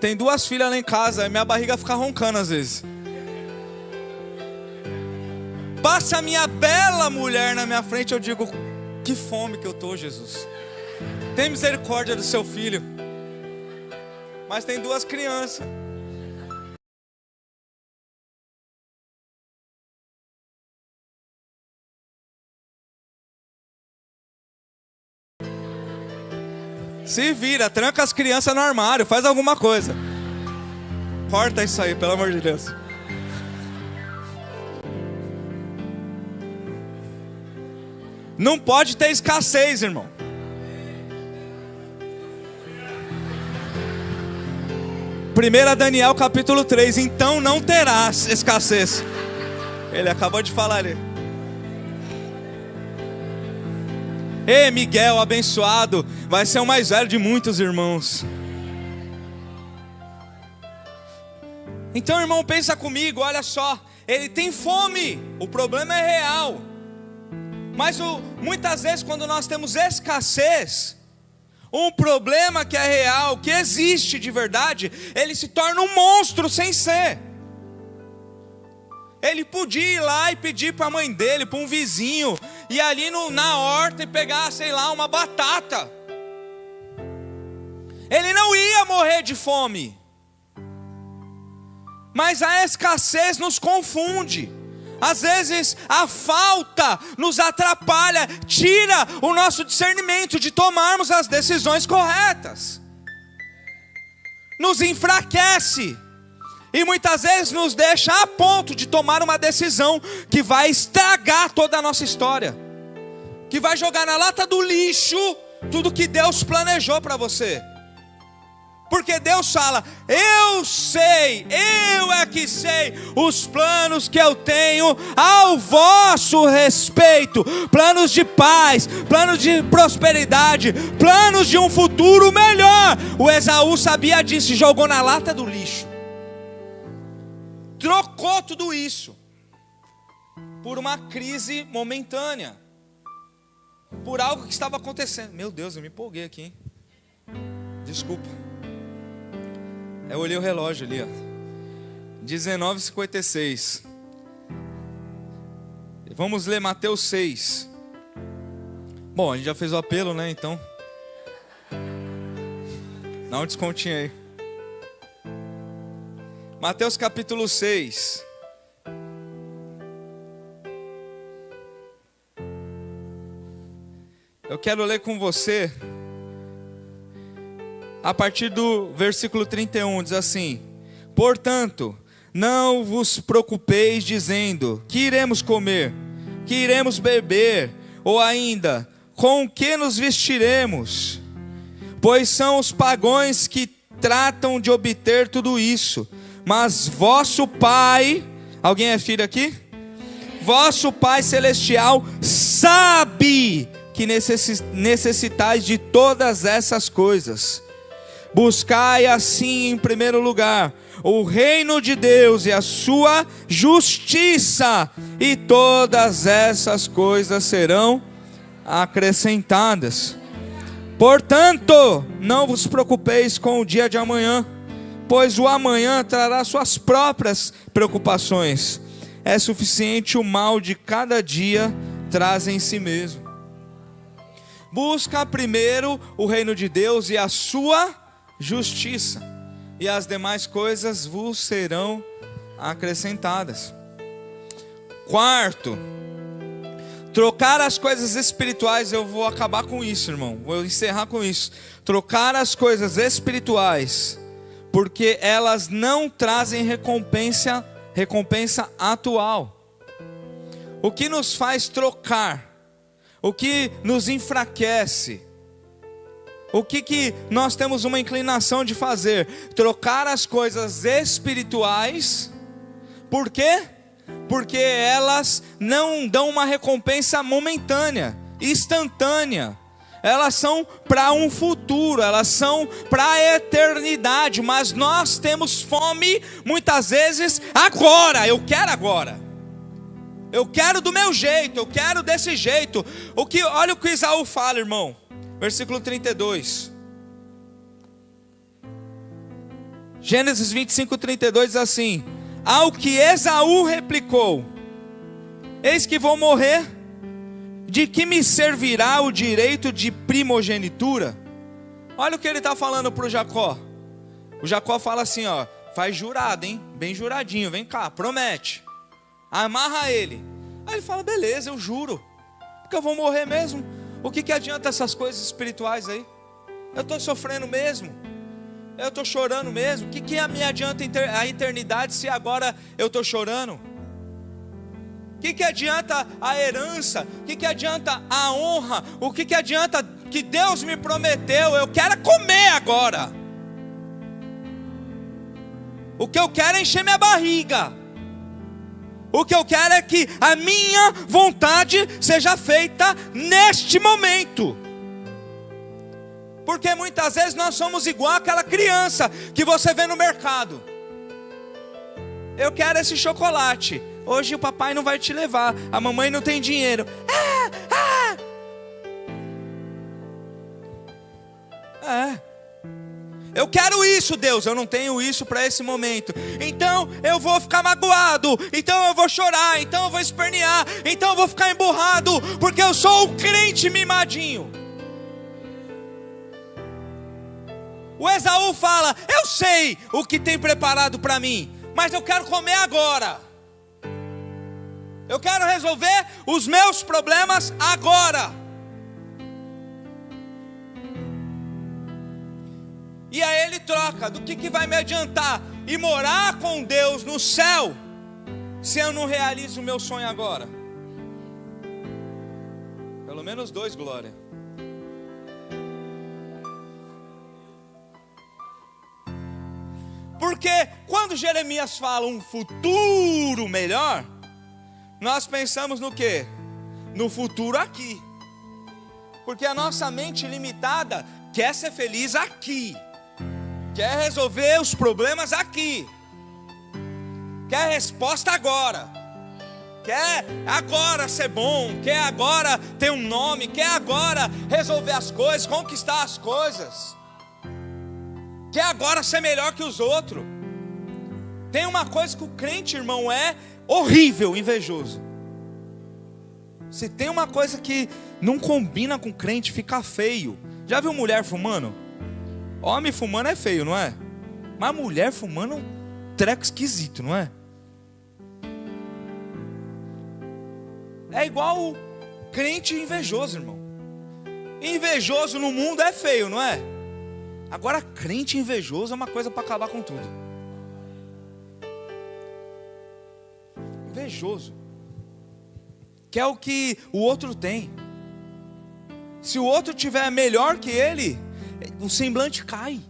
Tem 2 filhas lá em casa, minha barriga fica roncando às vezes. Passa a minha bela mulher na minha frente, eu digo, que fome que eu tô, Jesus. Tem misericórdia do seu filho. Mas tem 2 crianças. Se vira, tranca as crianças no armário, faz alguma coisa. Corta isso aí, pelo amor de Deus. Não pode ter escassez, irmão. Primeira Daniel capítulo 3. Então não terás escassez. Ele acabou de falar ali. Ei, Miguel, abençoado, vai ser o mais velho de muitos irmãos. Então, irmão, pensa comigo, olha só. Ele tem fome, o problema é real. Mas muitas vezes quando nós temos escassez, um problema que é real, que existe de verdade, ele se torna um monstro sem ser. Ele podia ir lá e pedir para a mãe dele, para um vizinho, ir ali na horta e pegar, sei lá, uma batata. Ele não ia morrer de fome. Mas a escassez nos confunde. Às vezes a falta nos atrapalha, tira o nosso discernimento de tomarmos as decisões corretas. Nos enfraquece. E muitas vezes nos deixa a ponto de tomar uma decisão que vai estragar toda a nossa história, que vai jogar na lata do lixo tudo que Deus planejou para você. Porque Deus fala: eu sei, eu é que sei os planos que eu tenho ao vosso respeito. Planos de paz, planos de prosperidade, planos de um futuro melhor. O Esaú sabia disso e jogou na lata do lixo. Trocou tudo isso por uma crise momentânea, por algo que estava acontecendo. Meu Deus, eu me empolguei aqui, hein? Desculpa. Eu olhei o relógio ali, ó. 19h56. Vamos ler Mateus 6. Bom, a gente já fez o apelo, né? Então dá um descontinho aí. Mateus capítulo 6. Eu quero ler com você a partir do versículo 31, diz assim: portanto, não vos preocupeis dizendo: que iremos comer, que iremos beber, ou ainda, com que nos vestiremos? Pois são os pagãos que tratam de obter tudo isso. Mas vosso Pai, alguém é filho aqui? Vosso Pai Celestial sabe que necessitais de todas essas coisas. Buscai assim em primeiro lugar o reino de Deus e a sua justiça, e todas essas coisas serão acrescentadas. Portanto, não vos preocupeis com o dia de amanhã, pois o amanhã trará suas próprias preocupações. É suficiente o mal de cada dia traz em si mesmo. Busca primeiro o reino de Deus e a sua justiça, e as demais coisas vos serão acrescentadas. Quarto, trocar as coisas espirituais. Eu vou acabar com isso, irmão. Vou encerrar com isso. Trocar as coisas espirituais, porque elas não trazem recompensa atual. O que nos faz trocar? O que nos enfraquece? O que nós temos uma inclinação de fazer? Trocar as coisas espirituais. Por quê? Porque elas não dão uma recompensa momentânea, instantânea. Elas são para um futuro, elas são para a eternidade. Mas nós temos fome muitas vezes agora. Eu quero agora. Eu quero do meu jeito, eu quero desse jeito. Olha o que Esaú fala, irmão. Versículo 32. Gênesis 25:32 diz assim: ao que Esaú replicou: eis que vou morrer, de que me servirá o direito de primogenitura? Olha o que ele está falando para o Jacó. O Jacó fala assim, ó: faz jurado, hein? Bem juradinho, vem cá, promete. Amarra ele. Aí ele fala: beleza, eu juro, porque eu vou morrer mesmo. O que adianta essas coisas espirituais aí? Eu estou sofrendo mesmo, eu estou chorando mesmo. O que me adianta a eternidade se agora eu estou chorando? O que adianta a herança? O que adianta a honra? O que adianta que Deus me prometeu? Eu quero comer agora. O que eu quero é encher minha barriga. O que eu quero é que a minha vontade seja feita neste momento. Porque muitas vezes nós somos igual aquela criança que você vê no mercado. Eu quero esse chocolate. Hoje o papai não vai te levar, a mamãe não tem dinheiro. Eu quero isso, Deus, eu não tenho isso para esse momento. Então eu vou ficar magoado, então eu vou chorar, então eu vou espernear, então eu vou ficar emburrado, porque eu sou o crente mimadinho. O Esaú fala: eu sei o que tem preparado para mim, mas eu quero comer agora. Eu quero resolver os meus problemas agora. E aí ele troca: do que vai me adiantar e morar com Deus no céu, se eu não realizo o meu sonho agora? Pelo menos 2, glória. Porque quando Jeremias fala um futuro melhor, nós pensamos no quê? No futuro aqui. Porque a nossa mente limitada quer ser feliz aqui, quer resolver os problemas aqui, quer resposta agora, quer agora ser bom, quer agora ter um nome, quer agora resolver as coisas, conquistar as coisas, quer agora ser melhor que os outros. Tem uma coisa que o crente, irmão, é horrível, invejoso. Se tem uma coisa que não combina com crente, fica feio. Já viu mulher fumando? Homem fumando é feio, não é? Mas mulher fumando é um treco esquisito, não é? É igual crente invejoso, irmão. Invejoso no mundo é feio, não é? Agora crente invejoso é uma coisa para acabar com tudo. Invejoso quer o que o outro tem. Se o outro tiver melhor que ele, o semblante cai.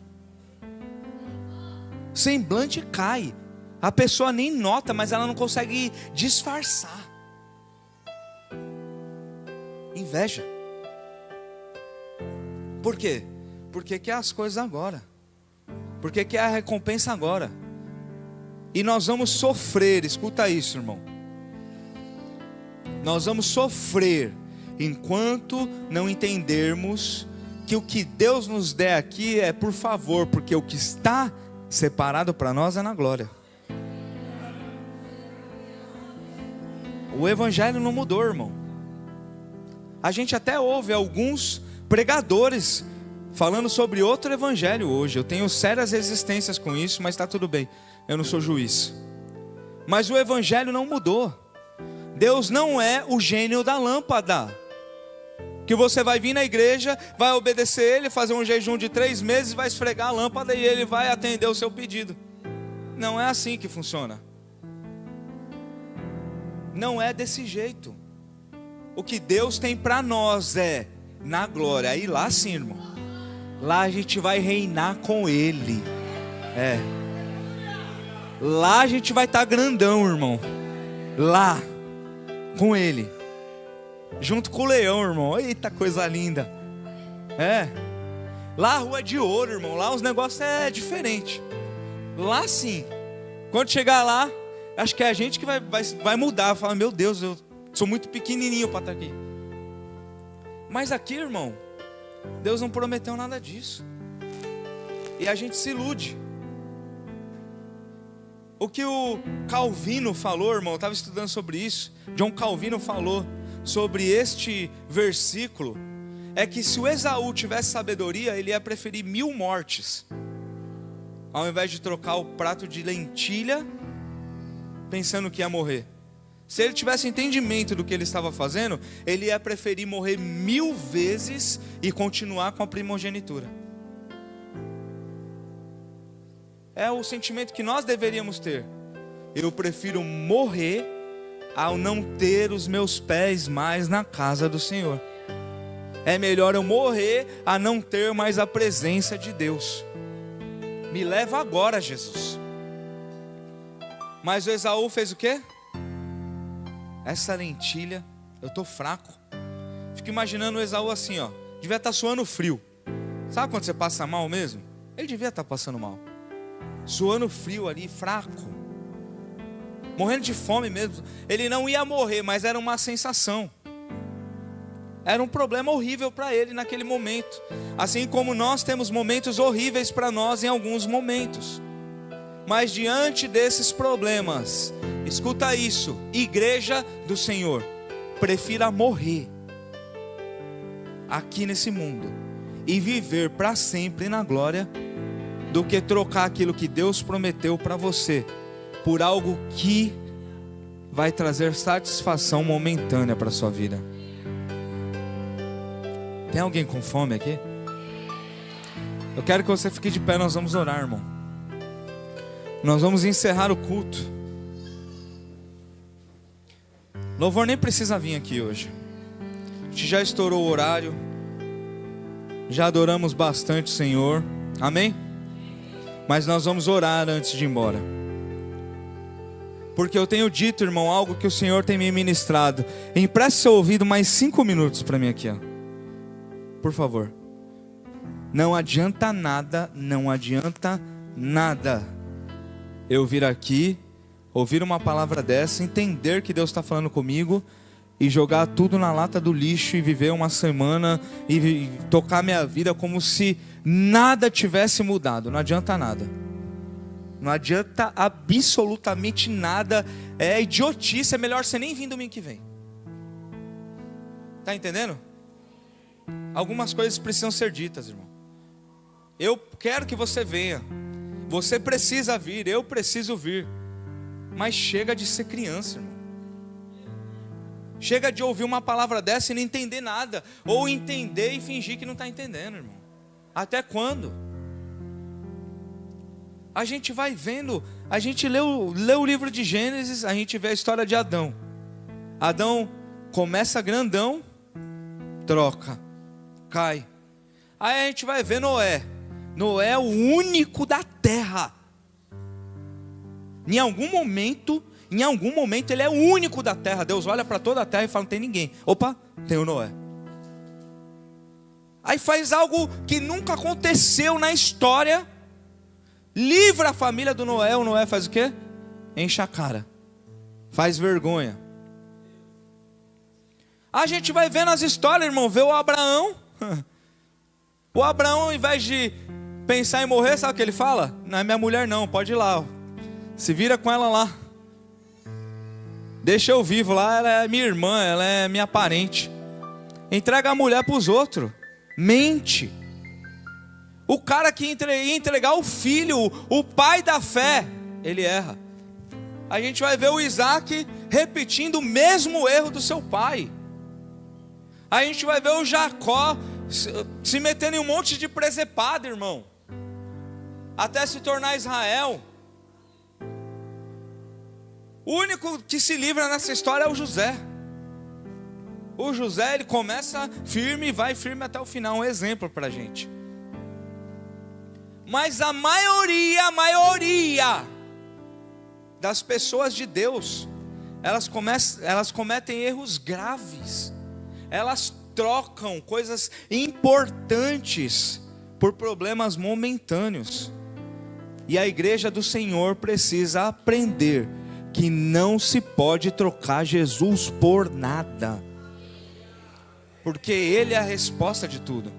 O semblante cai. A pessoa nem nota, mas ela não consegue disfarçar. Inveja. Por quê? Porque quer as coisas agora. Porque quer a recompensa agora. E nós vamos sofrer, escuta isso, irmão. Nós vamos sofrer enquanto não entendermos que o que Deus nos der aqui é por favor, porque o que está separado para nós é na glória. O evangelho não mudou, irmão. A gente até ouve alguns pregadores falando sobre outro evangelho hoje. Eu tenho sérias resistências com isso, mas está tudo bem, eu não sou juiz. Mas o evangelho não mudou. Deus não é o gênio da lâmpada, que você vai vir na igreja, vai obedecer ele, fazer um jejum de 3 meses, vai esfregar a lâmpada e ele vai atender o seu pedido. Não é assim que funciona. Não é desse jeito. O que Deus tem para nós é na glória. Aí lá sim, irmão, lá a gente vai reinar com ele. Lá a gente vai estar grandão, irmão. Lá com ele, junto com o leão, irmão. Eita, coisa linda. Lá a rua é de ouro, irmão. Lá os negócios é diferente. Lá sim. Quando chegar lá, acho que é a gente que vai mudar. Falar, meu Deus, eu sou muito pequenininho para estar aqui. Mas aqui, irmão, Deus não prometeu nada disso. E a gente se ilude. O que o Calvino falou, irmão, eu estava estudando sobre isso. John Calvino falou sobre este versículo. É que se o Esaú tivesse sabedoria, ele ia preferir 1000 mortes, ao invés de trocar o prato de lentilha, pensando que ia morrer. Se ele tivesse entendimento do que ele estava fazendo, ele ia preferir morrer 1000 vezes e continuar com a primogenitura. É o sentimento que nós deveríamos ter. Eu prefiro morrer ao não ter os meus pés mais na casa do Senhor. É melhor eu morrer a não ter mais a presença de Deus. Me leva agora, Jesus. Mas o Esaú fez o quê? Essa lentilha, eu estou fraco. Fico imaginando o Esaú assim, ó. Devia estar suando frio. Sabe quando você passa mal mesmo? Ele devia estar passando mal. Suando frio ali, fraco, morrendo de fome mesmo. Ele não ia morrer, mas era uma sensação. Era um problema horrível para ele naquele momento. Assim como nós temos momentos horríveis para nós em alguns momentos. Mas diante desses problemas, escuta isso, igreja do Senhor, prefira morrer aqui nesse mundo e viver para sempre na glória, do que trocar aquilo que Deus prometeu para você por algo que vai trazer satisfação momentânea para a sua vida. Tem alguém com fome aqui? Eu quero que você fique de pé, nós vamos orar, irmão. Nós vamos encerrar o culto. Louvor nem precisa vir aqui hoje. A gente já estourou o horário. Já adoramos bastante o Senhor. Amém? Mas nós vamos orar antes de ir embora. Porque eu tenho dito, irmão, algo que o Senhor tem me ministrado. Empreste seu ouvido mais 5 minutos para mim aqui, ó. Por favor. Não adianta nada, não adianta nada eu vir aqui, ouvir uma palavra dessa, entender que Deus está falando comigo e jogar tudo na lata do lixo e viver uma semana e tocar minha vida como se nada tivesse mudado. Não adianta nada. Não adianta absolutamente nada. É idiotice, é melhor você nem vir domingo que vem. Tá entendendo? Algumas coisas precisam ser ditas, irmão. Eu quero que você venha. Você precisa vir, eu preciso vir. Mas chega de ser criança, irmão. Chega de ouvir uma palavra dessa e não entender nada. Ou entender e fingir que não está entendendo, irmão. Até quando? A gente vai vendo, a gente lê o livro de Gênesis, a gente vê a história de Adão. Adão começa grandão, troca, cai. Aí a gente vai ver Noé. Noé é o único da terra. Em algum momento ele é o único da terra. Deus olha para toda a terra e fala, não tem ninguém. Opa, tem o Noé. Aí faz algo que nunca aconteceu na história. Livra a família do Noé. O Noé faz o quê? Enche a cara. Faz vergonha. A gente vai vendo as histórias, irmão. Vê o Abraão. O Abraão, ao invés de pensar em morrer, sabe o que ele fala? Não é minha mulher não, pode ir lá. Se vira com ela lá. Deixa eu vivo lá, ela é minha irmã, ela é minha parente. Entrega a mulher para os outros. Mente. O cara que ia entregar o filho, o pai da fé, ele erra. A gente vai ver o Isaac repetindo o mesmo erro do seu pai. A gente vai ver o Jacó se metendo em um monte de presepada, irmão, até se tornar Israel. O único que se livra nessa história é o José. O José, ele começa firme e vai firme até o final. Um exemplo para a gente. Mas a maioria das pessoas de Deus, elas cometem erros graves. Elas trocam coisas importantes por problemas momentâneos. E a igreja do Senhor precisa aprender que não se pode trocar Jesus por nada, porque Ele é a resposta de tudo.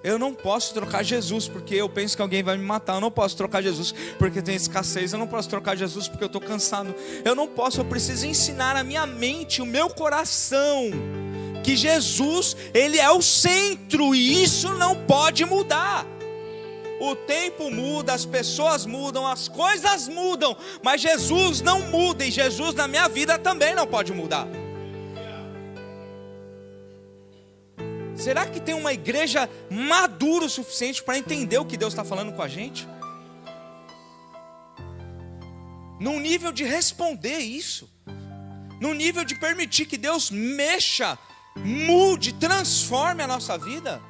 Eu não posso trocar Jesus porque eu penso que alguém vai me matar. Eu não posso trocar Jesus porque tem escassez. Eu não posso trocar Jesus porque eu estou cansado. Eu preciso ensinar a minha mente, o meu coração, que Jesus, Ele é o centro, e isso não pode mudar. O tempo muda, as pessoas mudam, as coisas mudam, mas Jesus não muda, e Jesus na minha vida também não pode mudar. Será que tem uma igreja madura o suficiente para entender o que Deus está falando com a gente? Num nível de responder isso, num nível de permitir que Deus mexa, mude, transforme a nossa vida.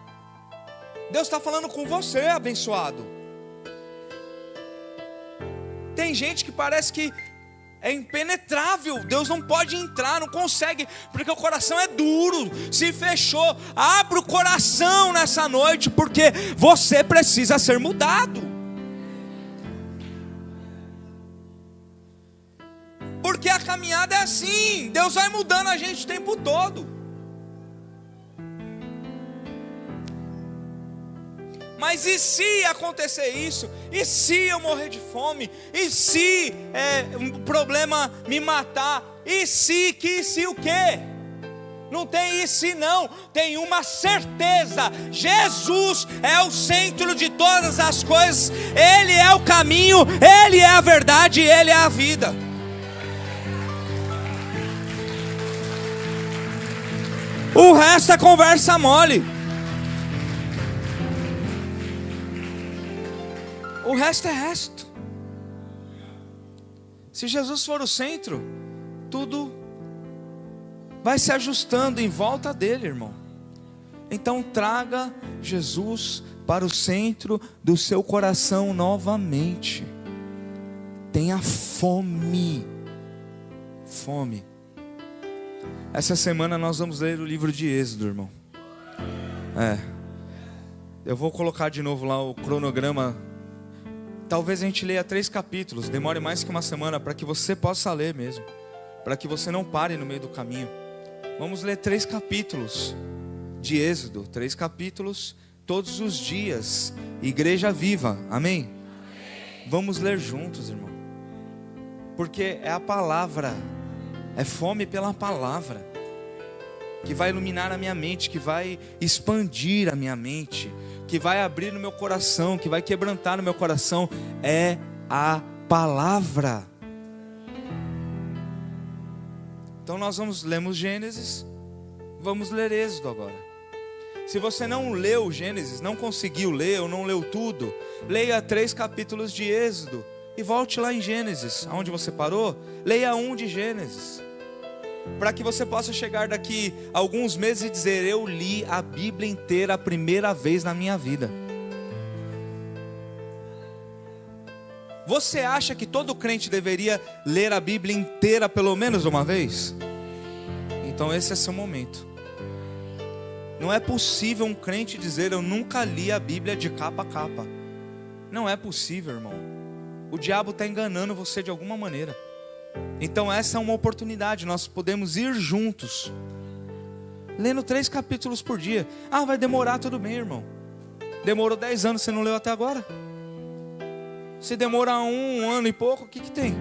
Deus está falando com você, abençoado. Tem gente que parece que é impenetrável. Deus não pode entrar, não consegue, porque o coração é duro, se fechou. Abra o coração nessa noite, porque você precisa ser mudado. Porque a caminhada é assim, Deus vai mudando a gente o tempo todo. Mas e se acontecer isso? E se eu morrer de fome? E se um problema me matar? E se o quê? Não tem e se não, tem uma certeza: Jesus é o centro de todas as coisas. Ele é o caminho, Ele é a verdade, Ele é a vida. O resto é conversa mole. O resto é resto. Se Jesus for o centro, tudo vai se ajustando em volta dele, irmão. Então traga Jesus para o centro do seu coração novamente. Tenha fome. Fome. Essa semana nós vamos ler o livro de Êxodo, irmão. Eu vou colocar de novo lá o cronograma. Talvez a gente leia 3 capítulos. Demore mais que uma semana para que você possa ler mesmo, para que você não pare no meio do caminho. Vamos ler 3 capítulos de Êxodo. 3 capítulos todos os dias. Igreja viva, amém? Vamos ler juntos, irmão, porque é a palavra, é fome pela palavra que vai iluminar a minha mente, que vai expandir a minha mente, que vai abrir no meu coração, que vai quebrantar no meu coração. É a palavra. Então nós lemos Gênesis, vamos ler Êxodo agora. Se você não leu Gênesis, não conseguiu ler ou não leu tudo, leia 3 capítulos de Êxodo e volte lá em Gênesis, aonde você parou. Leia 1 de Gênesis, para que você possa chegar daqui a alguns meses e dizer: eu li a Bíblia inteira a primeira vez na minha vida. Você acha que todo crente deveria ler a Bíblia inteira pelo menos uma vez? Então esse é seu momento. Não é possível um crente dizer: eu nunca li a Bíblia de capa a capa. Não é possível, irmão. O diabo está enganando você de alguma maneira. Então essa é uma oportunidade. Nós podemos ir juntos, lendo 3 capítulos por dia. Vai demorar, tudo bem, irmão. Demorou 10 anos, você não leu até agora? Se demora um ano e pouco, o que tem?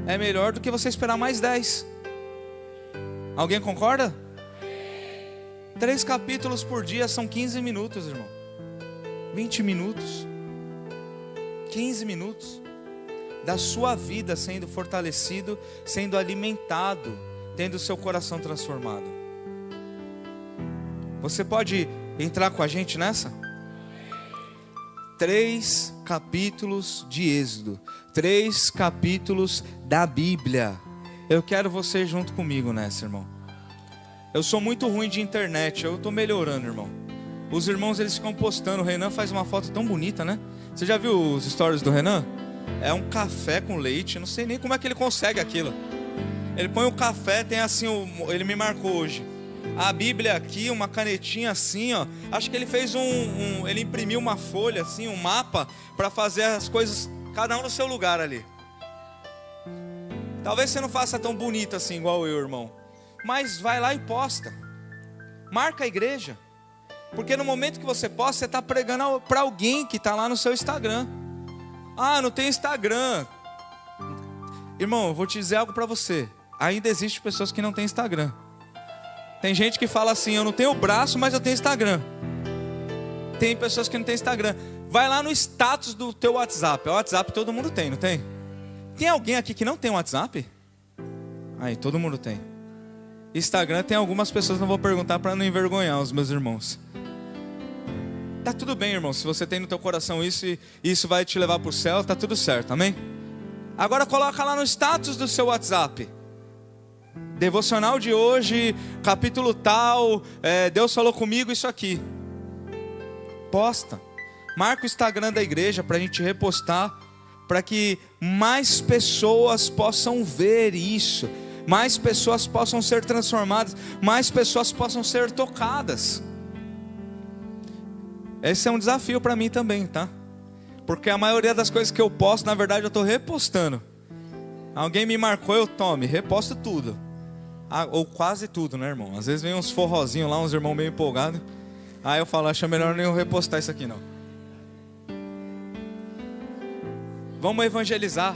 É melhor do que você esperar mais 10. Alguém concorda? 3 capítulos por dia são 15 minutos, irmão. 20 minutos. 15 minutos da sua vida sendo fortalecido, sendo alimentado, tendo o seu coração transformado. Você pode entrar com a gente nessa? 3 capítulos de Êxodo, 3 capítulos da Bíblia. Eu quero você junto comigo nessa, irmão. Eu sou muito ruim de internet, eu estou melhorando, irmão. Os irmãos, eles ficam postando. O Renan faz uma foto tão bonita, né? Você já viu os stories do Renan? É um café com leite, não sei nem como é que ele consegue aquilo. Ele põe o café, tem assim, ele me marcou hoje. A Bíblia aqui, uma canetinha assim, ó. Acho que ele fez ele imprimiu uma folha assim, um mapa, para fazer as coisas, cada um no seu lugar ali. Talvez você não faça tão bonito assim igual eu, irmão, mas vai lá e posta. Marca a igreja. Porque no momento que você posta, você está pregando para alguém que está lá no seu Instagram. Não tem Instagram. Irmão, eu vou te dizer algo para você. Ainda existe pessoas que não têm Instagram. Tem gente que fala assim: eu não tenho braço, mas eu tenho Instagram. Tem pessoas que não têm Instagram. Vai lá no status do teu WhatsApp. O WhatsApp todo mundo tem, não tem? Tem alguém aqui que não tem WhatsApp? Aí, todo mundo tem. Instagram tem algumas pessoas, não vou perguntar para não envergonhar os meus irmãos. Tá tudo bem, irmão. Se você tem no teu coração isso e isso vai te levar para o céu, tá tudo certo, amém? Agora coloca lá no status do seu WhatsApp: devocional de hoje, capítulo tal, Deus falou comigo isso aqui. Posta. Marca o Instagram da igreja para a gente repostar, para que mais pessoas possam ver isso, mais pessoas possam ser transformadas, mais pessoas possam ser tocadas. Esse é um desafio para mim também, tá? Porque a maioria das coisas que eu posto, na verdade, eu estou repostando. Alguém me marcou, eu reposto tudo. Ou quase tudo, né, irmão? Às vezes vem uns forrozinhos lá, uns irmãos meio empolgados. Aí eu falo: acho melhor nem eu repostar isso aqui não. Vamos evangelizar.